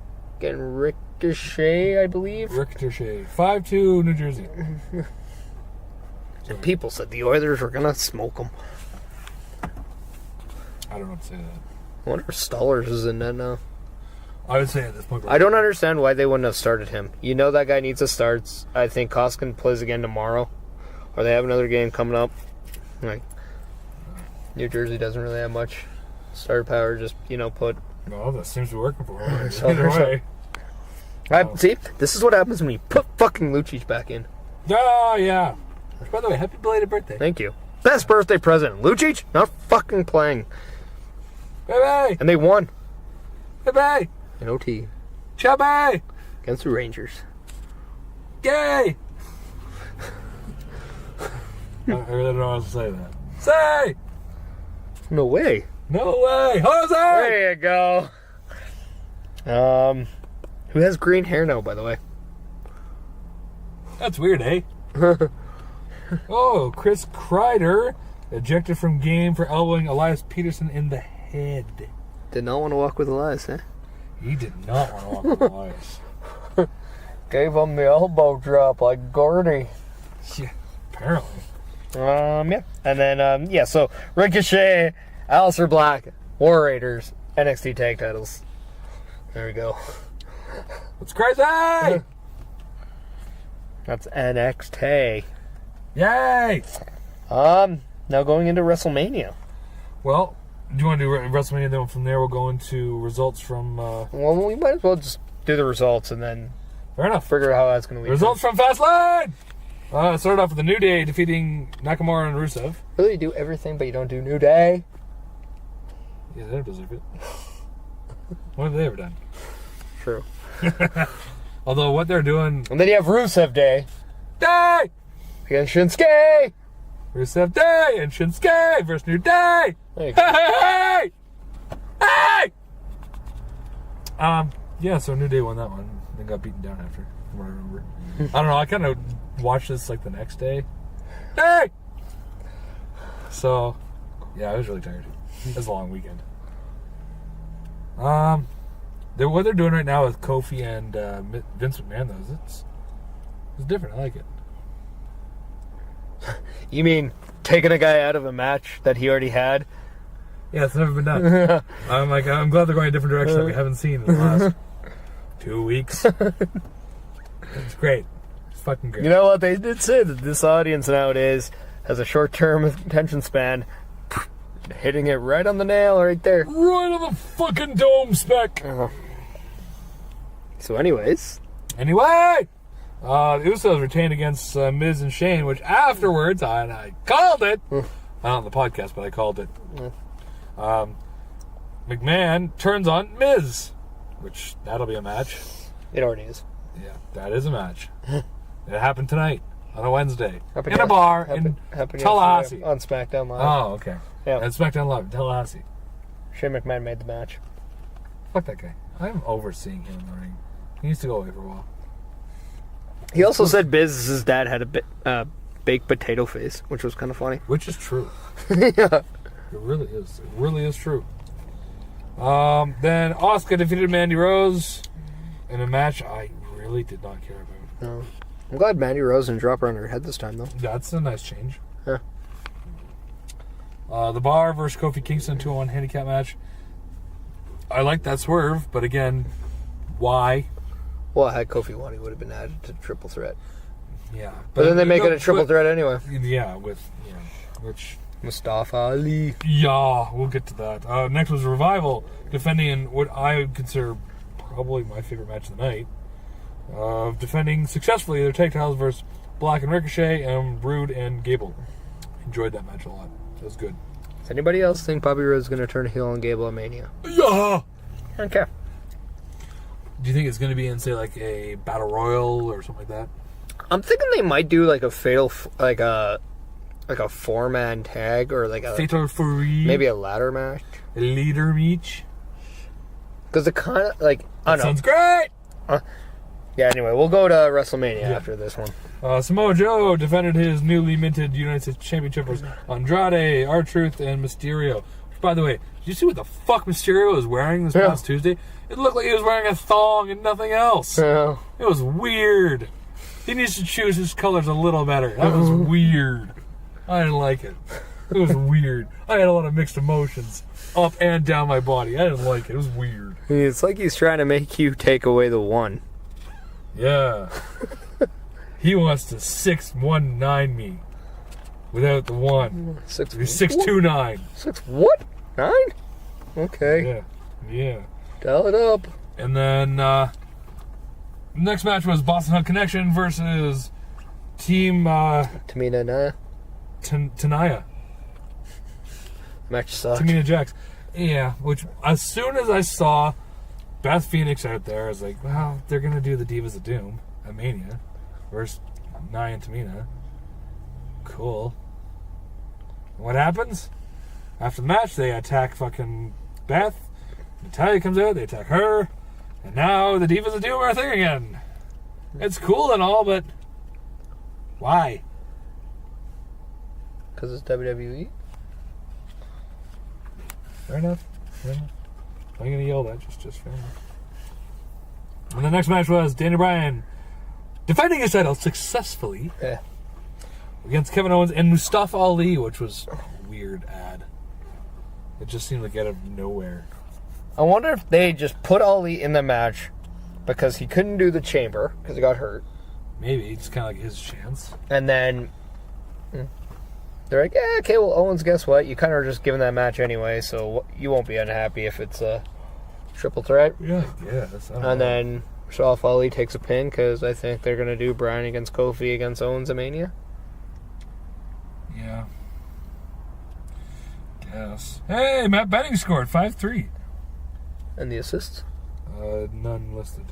and Ricochet, I believe. Ricochet. 5-2, New Jersey. And people said the Oilers were going to smoke them. I don't know what to say to that. I wonder if Stallers is in that now. I would say at this point... I don't understand why they wouldn't have started him. You know that guy needs a start. I think Koskinen plays again tomorrow. Or they have another game coming up. Like, New Jersey doesn't really have much star power. Just, put... No, that seems to be working for him. So- Either way. See, this is what happens when you put fucking Lucic back in. Oh, yeah. By the way, happy belated birthday. Thank you. Best birthday present. Lucic, not fucking playing. Baby! And they won. Baby! In OT. Chubby! Against the Rangers. Gay! I really don't know how to say that. Say! No way. No way! Jose! There you go. Who has green hair now, by the way? That's weird, eh? Oh, Chris Kreider ejected from game for elbowing Elias Peterson in the head. Did not want to walk with Elias, eh? He did not want to walk with Elias. Gave him the elbow drop like Gordy. Yeah, apparently. Yeah. And then, so Ricochet, Aleister Black, War Raiders, NXT Tag Titles. There we go. It's crazy! That's NXT. Yay! Now going into WrestleMania. Well, do you want to do WrestleMania? Then from there we'll go into results from... Well, we might as well just do the results and then... Fair enough. Figure out how that's going to lead. Results from Fast Lane! It started off with the New Day defeating Nakamura and Rusev. Really, you do everything, but you don't do New Day? Yeah, they don't deserve it. What have they ever done? True. Although what they're doing... And then you have Rusev Day. Day! Against Shinsuke! Rusev Day and Shinsuke versus New Day! There you go. Hey! Hey! Yeah, so New Day won that one. Then got beaten down after, from what I remember. I don't know, I kind of watched this like the next day. Hey! So, yeah, I was really tired. It was a long weekend. What they're doing right now with Kofi and Vince McMahon, though, it's different. I like it. You mean taking a guy out of a match that he already had? Yeah, it's never been done. I'm glad they're going a different direction that we haven't seen in the last 2 weeks. It's great. It's fucking great. You know what? They did say that this audience nowadays has a short-term attention span. Hitting it right on the nail right there. Right on the fucking dome spec. So anyways. Anyway! The Usos retained against Miz and Shane, which afterwards, I called it. Not on the podcast, but I called it. McMahon turns on Miz, which that'll be a match. It already is. Yeah, that is a match. It happened tonight on a Wednesday Happened in a bar in happened Tallahassee. on SmackDown Live. Oh, okay. Yeah. And SmackDown Live in Tallahassee. Shane McMahon made the match. Fuck that guy. I'm overseeing him in the ring. He needs to go away for a while. He also said Biz's dad had a baked potato face, which was kind of funny. Which is true. Yeah. It really is. It really is true. Then Asuka defeated Mandy Rose in a match I really did not care about. No. I'm glad Mandy Rose didn't drop her on her head this time, though. That's a nice change. Yeah. The Bar versus Kofi Kingston 2-on-1 handicap match. I like that swerve, but again, why? Well, had Kofi won, he would have been added to triple threat. Yeah. But then they make it a triple threat anyway. Yeah, which... Mustafa Ali. Yeah, we'll get to that. Next was Revival, defending in what I would consider probably my favorite match of the night. Defending successfully their tag titles versus Black and Ricochet and Rude and Gable. Enjoyed that match a lot. It was good. Does anybody else think Bobby Roode is going to turn heel on Gable at Mania? Yeah! I don't care. Do you think it's going to be in, say, like a Battle Royal or something like that? I'm thinking they might do like a fatal, like a 4-man tag or like a Fatal Fury. maybe a ladder match. A leader match. Because it kind of like I don't know. Sounds great. Yeah. Anyway, we'll go to WrestleMania after this one. Samoa Joe defended his newly minted United States Championship versus Andrade, R-Truth, and Mysterio. Which, by the way, did you see what the fuck Mysterio was wearing this past Tuesday? It looked like he was wearing a thong and nothing else. Yeah. It was weird. He needs to choose his colors a little better. That was weird. I didn't like it. It was weird. I had a lot of mixed emotions up and down my body. I didn't like it. It was weird. It's like he's trying to make you take away the one. Yeah. He wants to 619 me without the one. 629. 6 what? 9? Okay. Yeah. Dial it up. And then next match was Boston Hug Connection versus Team Tamina Naya. Tanaya. Match sucked. Tamina Jax. Yeah, which as soon as I saw Beth Phoenix out there, I was like, well, they're going to do the Divas of Doom at Mania versus Nia and Tamina. Cool. And what happens? After the match, they attack fucking Beth. Natalya comes out, they attack her. And now the Divas of Doom are a thing again. It's cool and all, but why? Because it's WWE? Fair enough. I'm going to yell that, just fair enough. And the next match was Daniel Bryan defending his title successfully Yeah. against Kevin Owens and Mustafa Ali, which was a weird ad. It just seemed like out of nowhere. I wonder if they just put Ali in the match because he couldn't do the chamber because he got hurt. Maybe it's kind of like his chance. And then they're like, yeah, okay, well, Owens, guess what? You kind of are just giving that match anyway, so you won't be unhappy if it's a triple threat. Yeah, I guess. I don't know. And then Mustafa Ali takes a pin because I think they're going to do Bryan against Kofi against Owens at Mania. Yeah. Yes. Hey, Matt Benning scored 5-3. And the assists? None listed.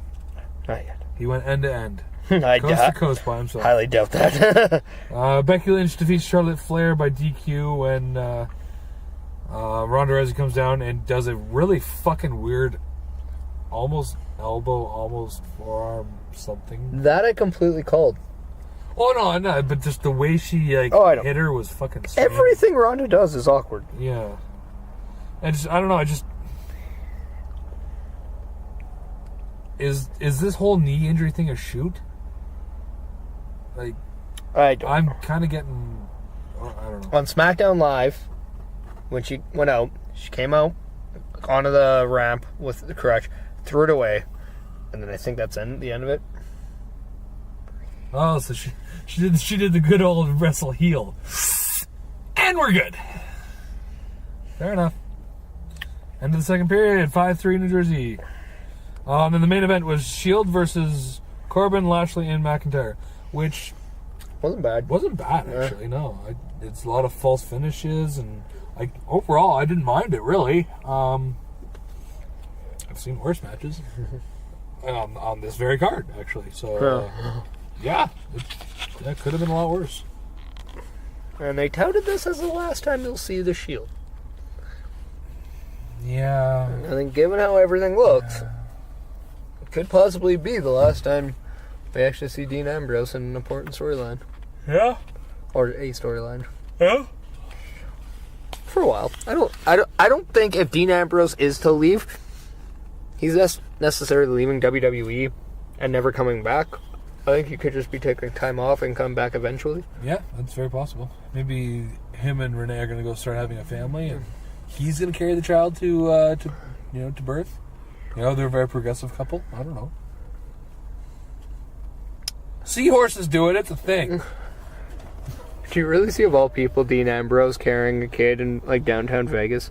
Not yet. He went end to end. I Coast to coast by himself. highly doubt that. Becky Lynch defeats Charlotte Flair by DQ when Ronda Rousey comes down and does a really fucking weird almost elbow, almost forearm something. That I completely called. Oh, no, but just the way she hit her was fucking strange. Everything Ronda does is awkward. Yeah. I don't know, Is this whole knee injury thing a shoot? Like, I'm kind of getting... I don't know. On SmackDown Live, when she went out, she came out onto the ramp with the crutch, threw it away, and then I think that's the end of it. Oh, so she did the good old wrestle heel. And we're good. Fair enough. End of the second period, 5-3 New Jersey. And the main event was Shield versus Corbin, Lashley, and McIntyre, which Wasn't bad. actually. No, it's a lot of false finishes, and overall I didn't mind it really. I've seen worse matches on this very card actually. So yeah, that could have been a lot worse. And they touted this as the last time you'll see the Shield. Yeah. I think given how everything looks, it could possibly be the last time we actually see Dean Ambrose in an important storyline. Yeah. Or a storyline. Yeah. For a while. I don't think if Dean Ambrose is to leave, he's not necessarily leaving WWE and never coming back. I think he could just be taking time off and come back eventually. Yeah, that's very possible. Maybe him and Renee are going to go start having a family, and he's going to carry the child to birth. You know, they're a very progressive couple. I don't know. Seahorses do it. It's a thing. Do you really see, of all people, Dean Ambrose carrying a kid in like downtown Vegas?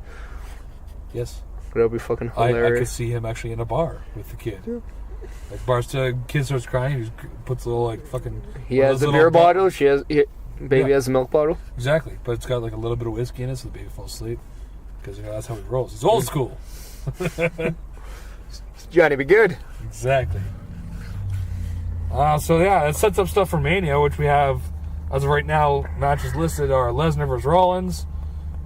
Yes. That would be fucking I hilarious. could see him actually in a bar with the kid. Yeah. Like kid starts crying, he puts a little like fucking... He has the beer bottle, baby has the milk bottle. Exactly, but it's got like a little bit of whiskey in it so the baby falls asleep. Because that's how he rolls. It's old school. Johnny be good. Exactly. So yeah, it sets up stuff for Mania, which we have, as of right now, matches listed are Lesnar versus Rollins,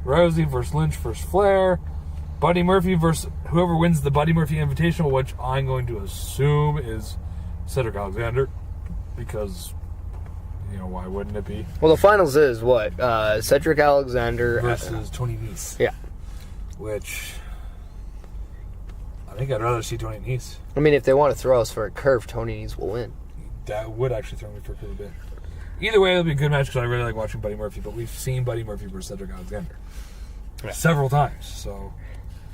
Rousey versus Lynch versus Flair, Buddy Murphy versus whoever wins the Buddy Murphy Invitational, which I'm going to assume is Cedric Alexander, because, why wouldn't it be? Well, the finals is what? Cedric Alexander versus Tony Nese. Yeah. Which, I think I'd rather see Tony Nese. I mean, if they want to throw us for a curve, Tony Nese will win. That would actually throw me for a curve a bit. Either way, it'll be a good match because I really like watching Buddy Murphy, but we've seen Buddy Murphy versus Cedric Alexander several times, so...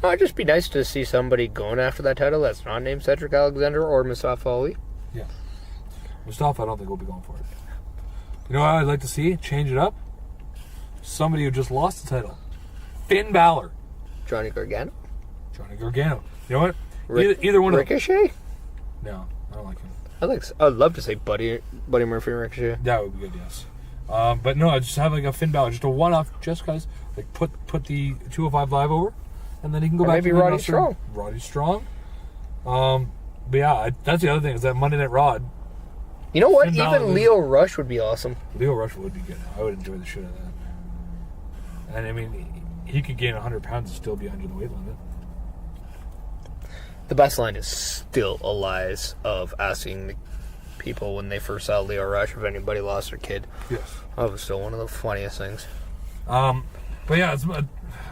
It'd just be nice to see somebody going after that title that's not named Cedric Alexander or Mustafa Ali. Yeah. Mustafa, I don't think we'll be going for it. You know what I'd like to see? Change it up? Somebody who just lost the title. Finn Balor. Johnny Gargano. You know what? Either one Ricochet? of them. No, I don't like him. I'd love to say Buddy Murphy and Ricochet. That would be good, yes. But no, I just have like a Finn Balor, just a one-off, just because like put the 205 Live over, and then he can go back. Maybe to Roddy Strong. But yeah, that's the other thing is that Monday Night Raw. You know what? Finn Balor Even Leo Rush would be awesome. Leo Rush would be good. I would enjoy the shit out of that. And I mean, he could gain 100 pounds and still be under the weight limit. The best line is still Elias of asking the people when they first saw Leo Rush if anybody lost their kid. Yes. That was still one of the funniest things. But yeah,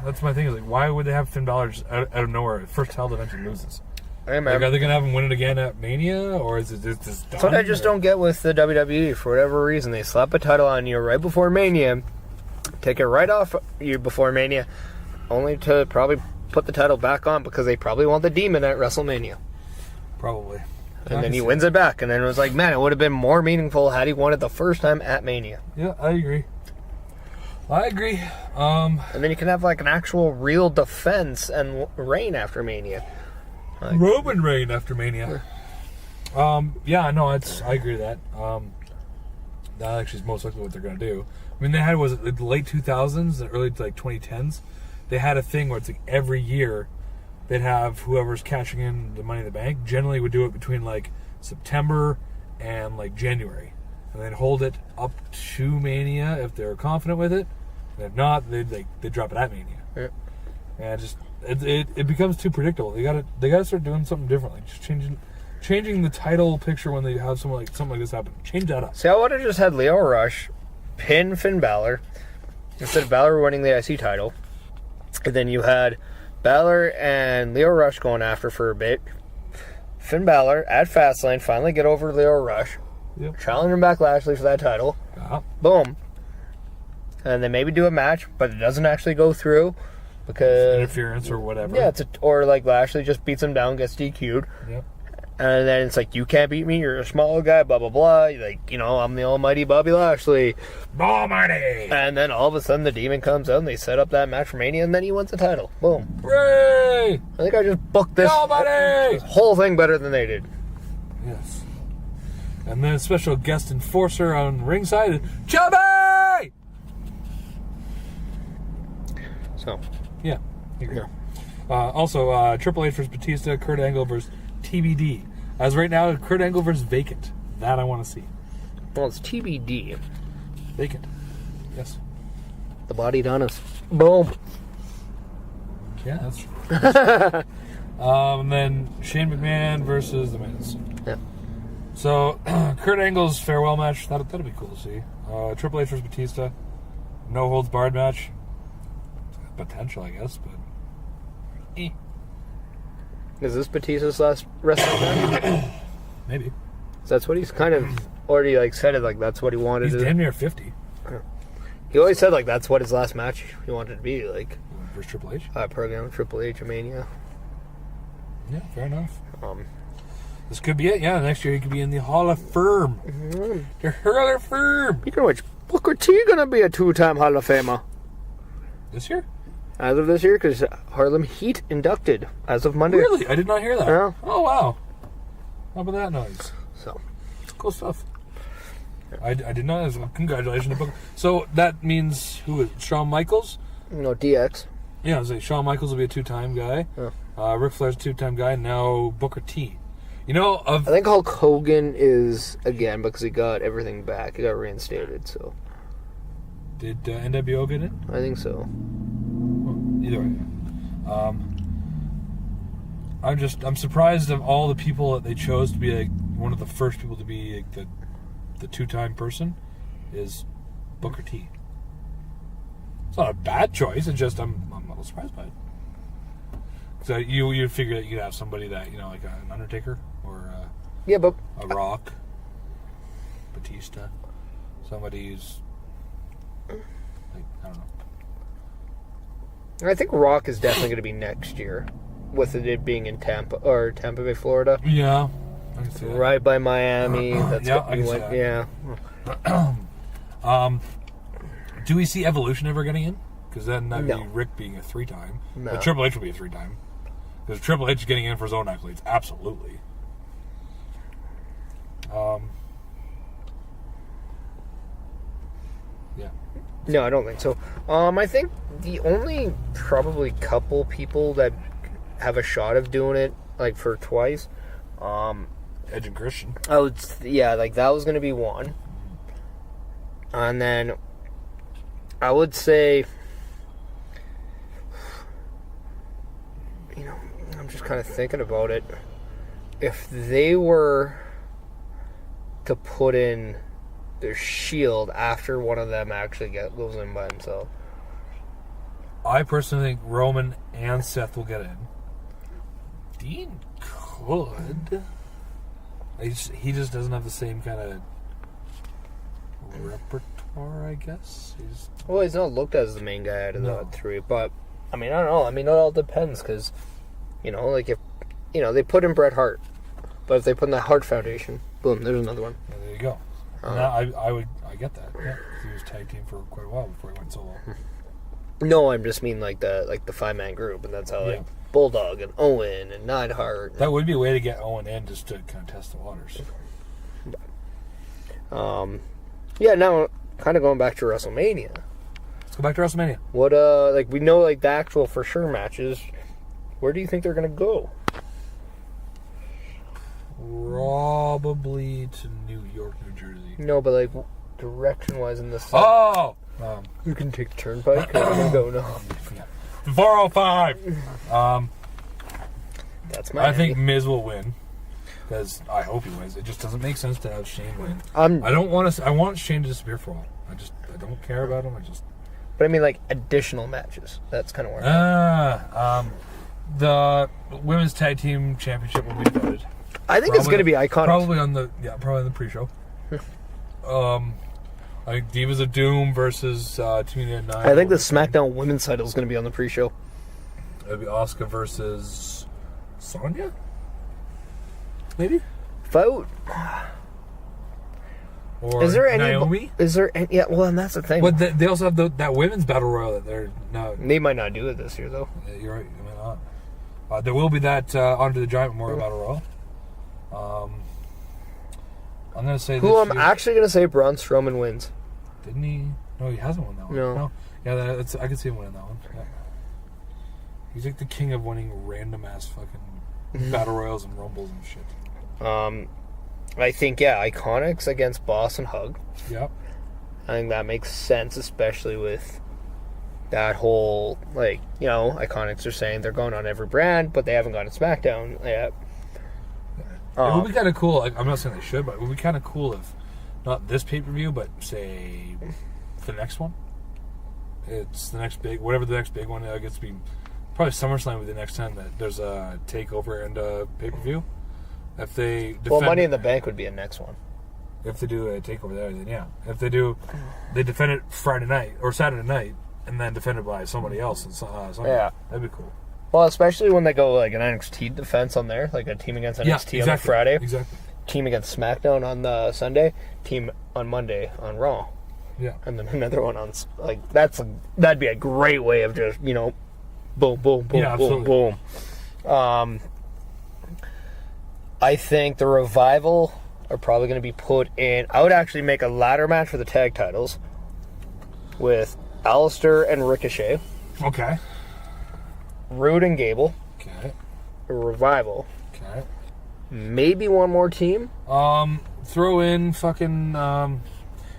that's my thing. Is like, why would they have Finn Balor just out of nowhere, first title event and loses? I remember. Like, are they going to have him win it again at Mania, or is it just done? That's what I just don't get with the WWE. For whatever reason, they slap a title on you right before Mania, take it right off you before Mania, only to probably put the title back on because they probably want the Demon at WrestleMania. Probably. And then he wins it back, and then it was like, man, it would have been more meaningful had he won it the first time at Mania. Yeah, I agree. And then you can have like an actual real defense and reign after Mania. Roman reign after Mania. Yeah, no, I agree with that. That actually is most likely what they're going to do. I mean, they had, was it the late 2000s, the early like 2010s? They had a thing where it's like every year they'd have whoever's cashing in the Money in the Bank generally would do it between like September and like January. And they'd hold it up to Mania if they're confident with it. And if not, they'd drop it at Mania. Yeah. And it becomes too predictable. They gotta start doing something differently. Just changing the title picture when they have something like this happen. Change that up. See, I would have just had Leo Rush pin Finn Balor instead of Balor winning the IC title. And then you had Balor and Leo Rush going after for a bit. Finn Balor at Fast Lane finally get over Leo Rush. Yep. Challenge him back Lashley for that title. Uh-huh. Boom. And then maybe do a match, but it doesn't actually go through because interference or whatever. Yeah, or like Lashley just beats him down, gets DQ'd. Yep. And then it's like, you can't beat me, you're a small guy, blah, blah, blah. Like, I'm the almighty Bobby Lashley. Almighty! And then all of a sudden the Demon comes out and they set up that match for Mania and then he wins the title. Boom. Hooray! I think I just booked this whole thing better than they did. Yes. And then special guest enforcer on ringside, Chubby! So. Yeah. Also, Triple H versus Batista, Kurt Angle versus TBD. As right now, Kurt Angle versus Vacant. That I want to see. Well, it's TBD. Vacant. Yes. The body done us. Boom. Yeah, that's true. And then Shane McMahon versus The Miz. Yeah. So, Kurt Angle's farewell match, that'll be cool to see. Triple H versus Batista. No holds barred match. Potential, I guess, but... Is this Batista's last wrestling match? Maybe. That's what he's kind of already said it, that's what he wanted. He's damn near 50. He always said that's what his last match he wanted to be Versus Triple H? Program Triple H Mania. Yeah, fair enough. This could be it, yeah. Next year he could be in the Hall of Fame. Mm-hmm. The Hall of Fame. You know which Booker T gonna be a 2-time Hall of Famer. This year? As of this year, because Harlem Heat inducted as of Monday. Really? I did not hear that. Yeah. Oh, wow. How about that noise? So. Cool stuff. I did not. Congratulations to Booker. So that means who is it? Shawn Michaels? No, DX. Yeah, I was like, Shawn Michaels will be a 2-time guy. Yeah. Ric Flair's a 2-time guy. Now Booker T. I think Hulk Hogan is again because he got everything back. He got reinstated. So. Did NWO get in? I think so. Well, either way. I'm surprised of all the people that they chose to be one of the first people to be the 2-time person is Booker T. It's not a bad choice. It's just I'm a little surprised by it. So you'd figure that you could have somebody that like an Undertaker or but a Rock, Batista, somebody who's I don't know. I think Rock is definitely going to be next year, with it being in Tampa Bay, Florida. Yeah, I can see that. Right by Miami. That's yeah, I can see that. Yeah. Do we see Evolution ever getting in? Because then that'd No. be Rick being a 3-time. No. But Triple H will be a 3-time. Because Triple H is getting in for his own accolades. Absolutely. Yeah. No, I don't think so. I think the only probably couple people that have a shot of doing it for twice. Edge and Christian. That was going to be one. And then I would say, I'm just kind of thinking about it. If they were to put in their Shield after one of them actually goes in by himself. I personally think Roman and Seth will get in. Dean could. He just doesn't have the same kind of repertoire, I guess. He's not looked as the main guy out of the three, but I mean, I don't know. I mean, it all depends because, if they put in Bret Hart, but if they put in that Hart Foundation, boom, there's another one. Yeah, there you go. I get that. Yeah, he was tag team for quite a while before he went solo. No, I just mean like the 5-man group, and that's how like Bulldog and Owen and Neidhart. That would be a way to get Owen in just to kind of test the waters. Now kind of going back to WrestleMania. Let's go back to WrestleMania. What we know the actual for sure matches. Where do you think they're gonna go? Probably to New York, New Jersey. No, but direction wise in the sun. Oh! You can take the turnpike. I'm gonna go now. 405. That's my. I think Miz will win because I hope he wins. It just doesn't make sense to have Shane win. I don't want to. I want Shane to disappear for all. I don't care about him. But I mean, additional matches. That's kind of where. The women's tag team championship will be voted. I think it's going to be iconic. Probably on the pre-show. I think Divas of Doom versus Tamina and Nia. I think the SmackDown Women's title is going to be on the pre-show. It'll be Asuka versus Sonya? Maybe? Vote. Or is there any Naomi? Is there any? Yeah, well, and that's the thing. But they also have that women's battle royal that they're now. They might not do it this year, though. Yeah, you're right. They might not. There will be that Andre the Giant Memorial Battle Royal. I'm going to say actually going to say Braun Strowman wins. Didn't he? No, he hasn't won that one. No. Yeah, I can see him winning that one. Yeah. He's like the king of winning random ass fucking battle royals and rumbles and shit. I think Iconics against Boss and Hug. Yep. I think that makes sense, especially with that whole Iconics are saying they're going on every brand, but they haven't gone to SmackDown yet. It would be kind of cool. I'm not saying they should, but it would be kind of cool if not this pay-per-view, but say the next one. It's the next whatever the next big one. I guess be probably SummerSlam would be the next time that there's a takeover and a pay-per-view. If they Money in the Bank would be a next one. If they do a takeover there, then yeah. If they defend it Friday night or Saturday night, and then defend it by somebody else and Sunday. Yeah, that'd be cool. Well, especially when they go an NXT defense on there, like a team against NXT on the Friday, exactly. Team against SmackDown on the Sunday, team on Monday on Raw, and then another one on that'd be a great way of just boom, boom, boom, boom, boom. I think the Revival are probably going to be put in. I would actually make a ladder match for the tag titles with Alistair and Ricochet. Okay. Rude and Gable. Okay. A Revival. Okay. Maybe one more team. Throw in fucking.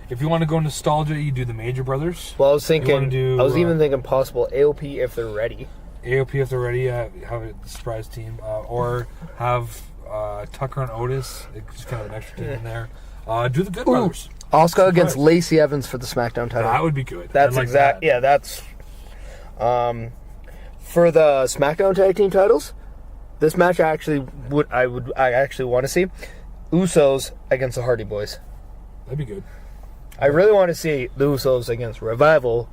If you want to go nostalgia, you do the Major Brothers. Well, I was thinking. I was even thinking possible AOP if they're ready. AOP if they're ready. Have a surprise team, or have Tucker and Otis. Just kind of an extra team in there. Do the Good Brothers. Asuka against Lacey Evans for the SmackDown title. That would be good. That's exact. Yeah, that's. For the SmackDown tag team titles, this match I actually want to see Usos against the Hardy Boys. That'd be good. I really want to see the Usos against Revival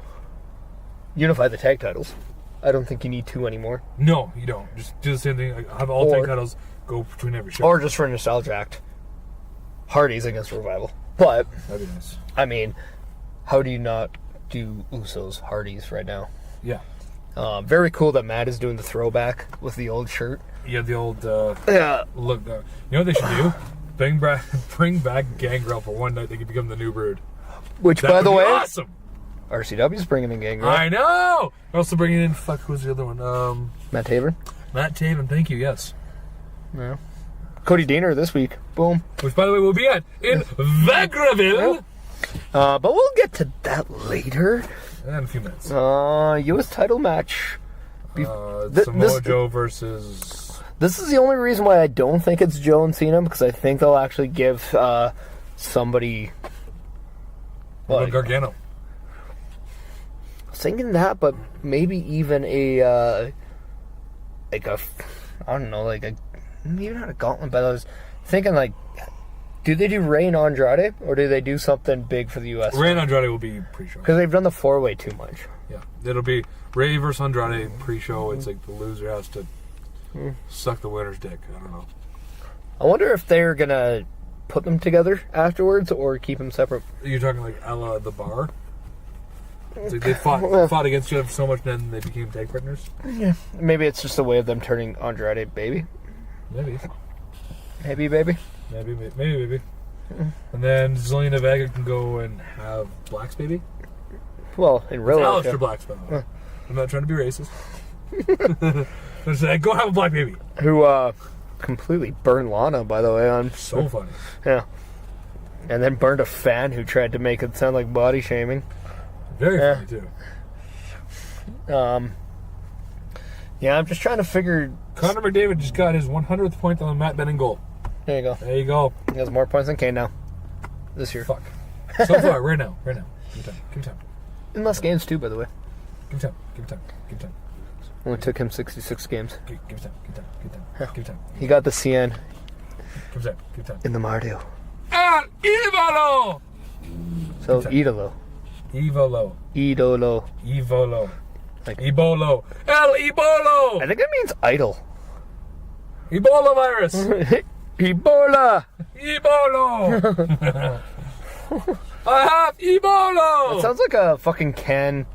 unify the tag titles. I don't think you need two anymore. No, you don't. Just do the same thing. Have all tag titles go between every show. Or just for a nostalgia act, Hardys against Revival. But that'd be nice. I mean, how do you not do Usos Hardys right now? Yeah. Very cool that Matt is doing the throwback with the old shirt. Yeah, the old look. You know what they should do? Bring back Gangrel for one night. They could become the New Brood. Which, by the way, awesome. RCW's bringing in Gangrel. I know. They're also bringing in who's the other one? Matt Taven. Matt Taven. Thank you. Yes. Yeah. Cody Deaner this week. Boom. Which, by the way, we'll be at in Vagreville. But we'll get to that later. In a few minutes. U.S. title match. Samoa Joe versus... This is the only reason why I don't think it's Joe and Cena, because I think they'll actually give somebody... Gargano. I was thinking that, but maybe even a maybe not a gauntlet, but I was thinking, like, do they do Rey and Andrade, or do they do something big for the U.S.? Rey and Andrade will be pre-show. Because they've done the 4-way too much. Yeah, it'll be Rey versus Andrade pre-show. It's like the loser has to suck the winner's dick. I don't know. I wonder if they're going to put them together afterwards or keep them separate. You're talking like a la The Bar? It's like they fought against each other so much, then they became tag partners? Yeah. Maybe it's just a way of them turning Andrade baby. Maybe. Maybe, baby. Maybe. And then Zelina Vega can go and have Black's baby? Well, in real life. Alistair Black's, by the way. I'm not trying to be racist. I'm saying, go have a black baby. Who completely burned Lana, by the way. On So funny. Yeah. And then burned a fan who tried to make it sound like body shaming. Very funny, too. Yeah, I'm just trying to figure... Conor McDavid just got his 100th point on the Matt Benning goal. There you go. There you go. He has more points than Kane now. This year. Fuck. So far, right now. Give him time. In less games, too, by the way. Give him time. Only took him 66 games. Give him time. He got the CN Give him time. in the Mardio. El Idolo! So, Idolo. Evolo. Like, Ebolo. El Ebolo! I think that means idol. Ebola virus. Ebola! Ebolo! I have Ebolo! It sounds like a fucking can,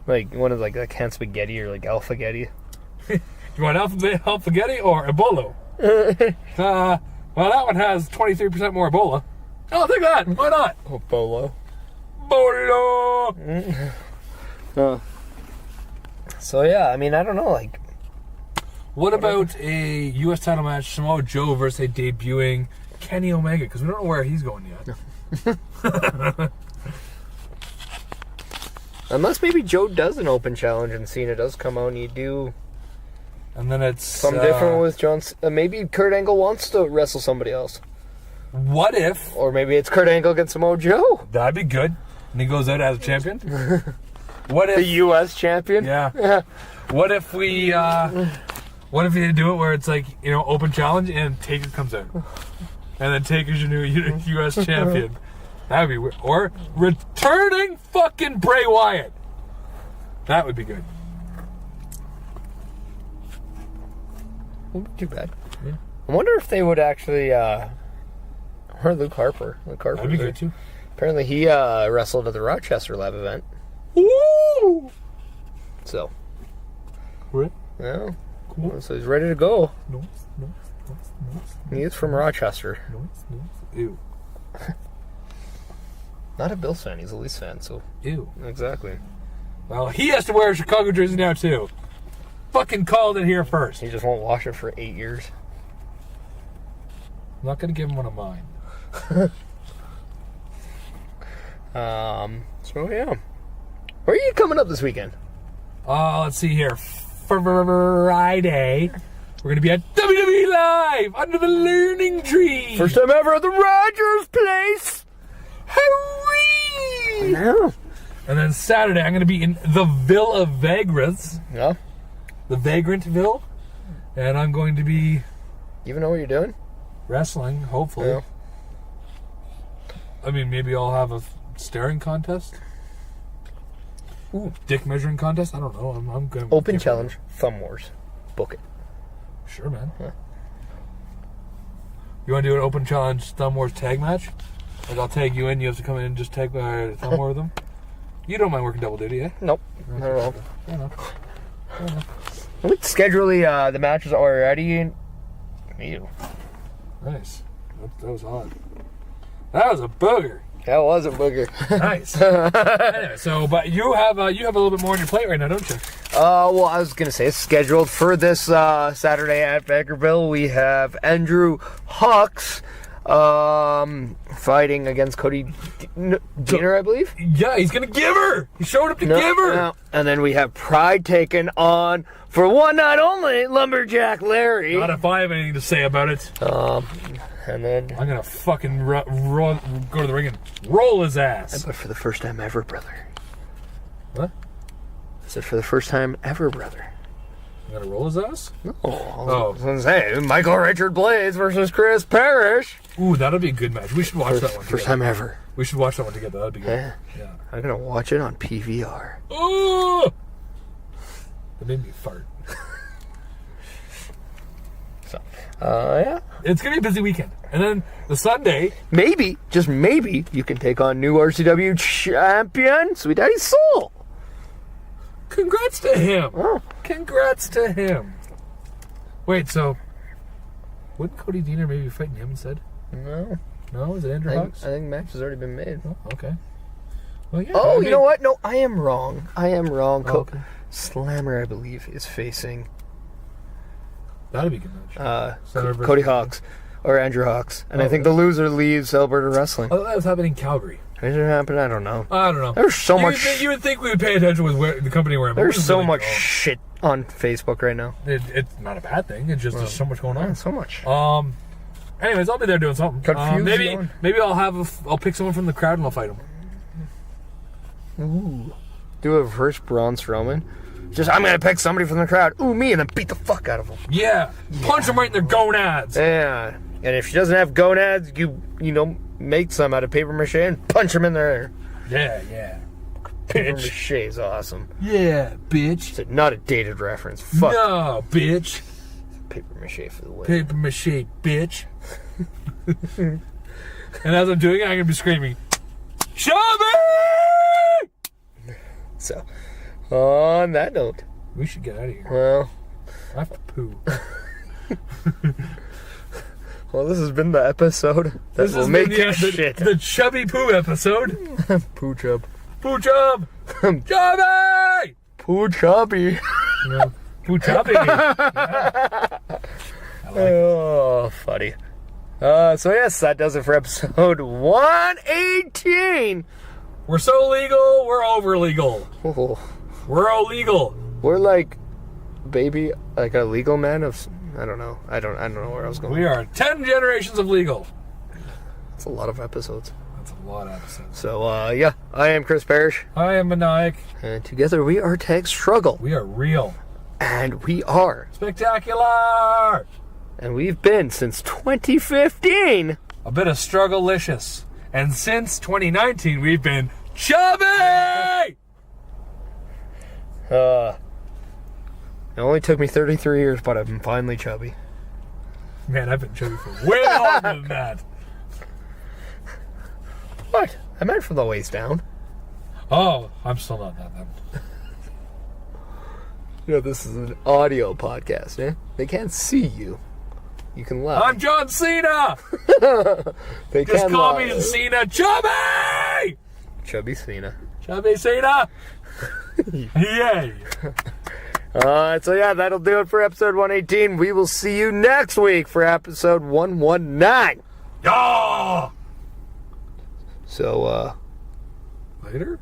like one of like a can spaghetti or like alphagetti. You want alphagetti or Ebolo? Well, that one has 23% more Ebola. I'll take that. Why not? Oh, Bolo. So yeah, I mean, I don't know, like... What about a U.S. title match, Samoa Joe versus a debuting Kenny Omega? Because we don't know where he's going yet. Unless maybe Joe does an open challenge and Cena does come out and you do... And then it's... something different with John... maybe Kurt Angle wants to wrestle somebody else. What if... Or maybe it's Kurt Angle against Samoa Joe. That'd be good. And he goes out as a champion. What if... The U.S. champion? Yeah. What if we... what if you do it where it's like, you know, open challenge and Taker comes out? And then Taker's your new U.S. champion. That'd be weird. Or returning fucking Bray Wyatt. That would be good. Wouldn't be too bad. Yeah. I wonder if they would actually... or Luke Harper. That'd be good too. Apparently he wrestled at the Rochester Live event. Woo! So... Right. Yeah. Cool. So he's ready to go. Nice. He is from Rochester. Nice. Ew. Not a Bills fan, he's a Leafs fan, so... Ew. Exactly. Well, he has to wear a Chicago jersey now too. Fucking called it here first. He just won't wash it for 8 years. I'm not gonna give him one of mine. So yeah. Where are you coming up this weekend? Let's see here. Friday, we're gonna be at WWE Live under the Learning Tree. First time ever at the Rogers Place! Hooray! No. And then Saturday, I'm gonna be in the Villa Vagrants. Yeah? The Vagrantville. And I'm going to be... You even know what you're doing? wrestling, hopefully. Yeah. I mean, maybe I'll have a staring contest. Ooh, dick measuring contest? I don't know. I'm going Open challenge, Thumb Wars. Book it. Sure, man. Yeah. You want to do an open challenge Thumb Wars tag match? Like, I'll tag you in, you have to come in and just tag my Thumb War with them? You don't mind working double duty, eh? Nope. Not at all. Fair enough. We schedule the matches already. Ew. Nice. That was hot. That was a booger. That was a booger. Nice. Anyway, so, but you have a little bit more on your plate right now, don't you? Well, I was gonna say, scheduled for this Saturday at Bakerville, we have Andrew Hawks fighting against Cody Diener, I believe. Yeah, he's gonna give her. He showed up to give her. No. And then we have Pride taken on, for one night only, Lumberjack Larry. Not if I have anything to say about it. And then I'm gonna fucking go to the ring and roll his ass. But for the first time ever, brother. What? I said for the first time ever, brother. You gonna roll his ass? No. I was gonna say, Michael Richard Blades versus Chris Perish. Ooh, that'll be a good match. We should watch that one First together. time ever. We should watch that one together. That'd be good. Yeah. I'm gonna watch it on PVR. Oh! That made me fart. So, yeah. It's gonna be a busy weekend. And then the Sunday... Maybe, just maybe, you can take on new RCW champion, Sweet Daddy Soul. Congrats to him. Oh. Congrats to him. Wait, so... Wouldn't Cody Deaner maybe be fighting him instead? No. No? Is it Andrew Hawks? I think the match has already been made. Oh, okay. Well, yeah. Oh, you know what? No, I am wrong. Oh, okay. Slammer, I believe, is facing That'd be a good match. Cody Hawks or Andrew Hawks. And I think the loser leaves Alberta Wrestling. Oh, that was happening in Calgary. Is it happening? I don't know. I don't know. There's so much... You would think we would pay attention with the company we're in. There's so much shit on Facebook right now. It's not a bad thing. It's just there's so much going on. Yeah, so much. Anyways, I'll be there doing something. Maybe I'll pick someone from the crowd and I'll fight him. Ooh. Do a reverse Braun Strowman. Just, I'm going to pick somebody from the crowd. Ooh, me, and then beat the fuck out of them. Yeah. Punch them right in their gonads. Yeah. And if she doesn't have gonads, you make some out of paper mache and punch them in their hair. Yeah. Paper Bitch. mache is awesome. Yeah, bitch. It's not a dated reference. Fuck. No, bitch. Paper mache for the win. Paper mache, bitch. And as I'm doing it, I'm going to be screaming, Shelby! So, on that note, We should get out of here. well, I have to poo. this has been the episode that will make you shit. The chubby poo episode. Poo chub. Poo chub! Chubby! Poo chubby. No, poo chubby. Yeah. Oh, funny. So yes, that does it for episode 118. We're so legal, we're over legal. Oh, We're illegal. we're like, baby, like a legal man of. I don't know. I don't know where I was going. We are 10 generations of legal. It's a lot of episodes. That's a lot of episodes. So yeah, I am Chris Perish, I am Meniac. and together we are Tag Struggle, We are real. and we are, Spectacular! and we've been since 2015. A bit of struggle-licious. And since 2019, we've been chubby! It only took me 33 years, but I'm finally chubby. Man, I've been chubby for way longer than that. What? I meant from the waist down. Oh, I'm still not that then. This is an audio podcast, eh? They can't see you. You can laugh. I'm John Cena! They Just can call laugh. me Cena Chubby! Chubby Cena. Chubby Cena! Yay! So yeah, that'll do it for episode 118. We will see you next week for episode 119. Yeah! So, Later?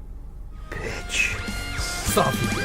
bitch. Stop you.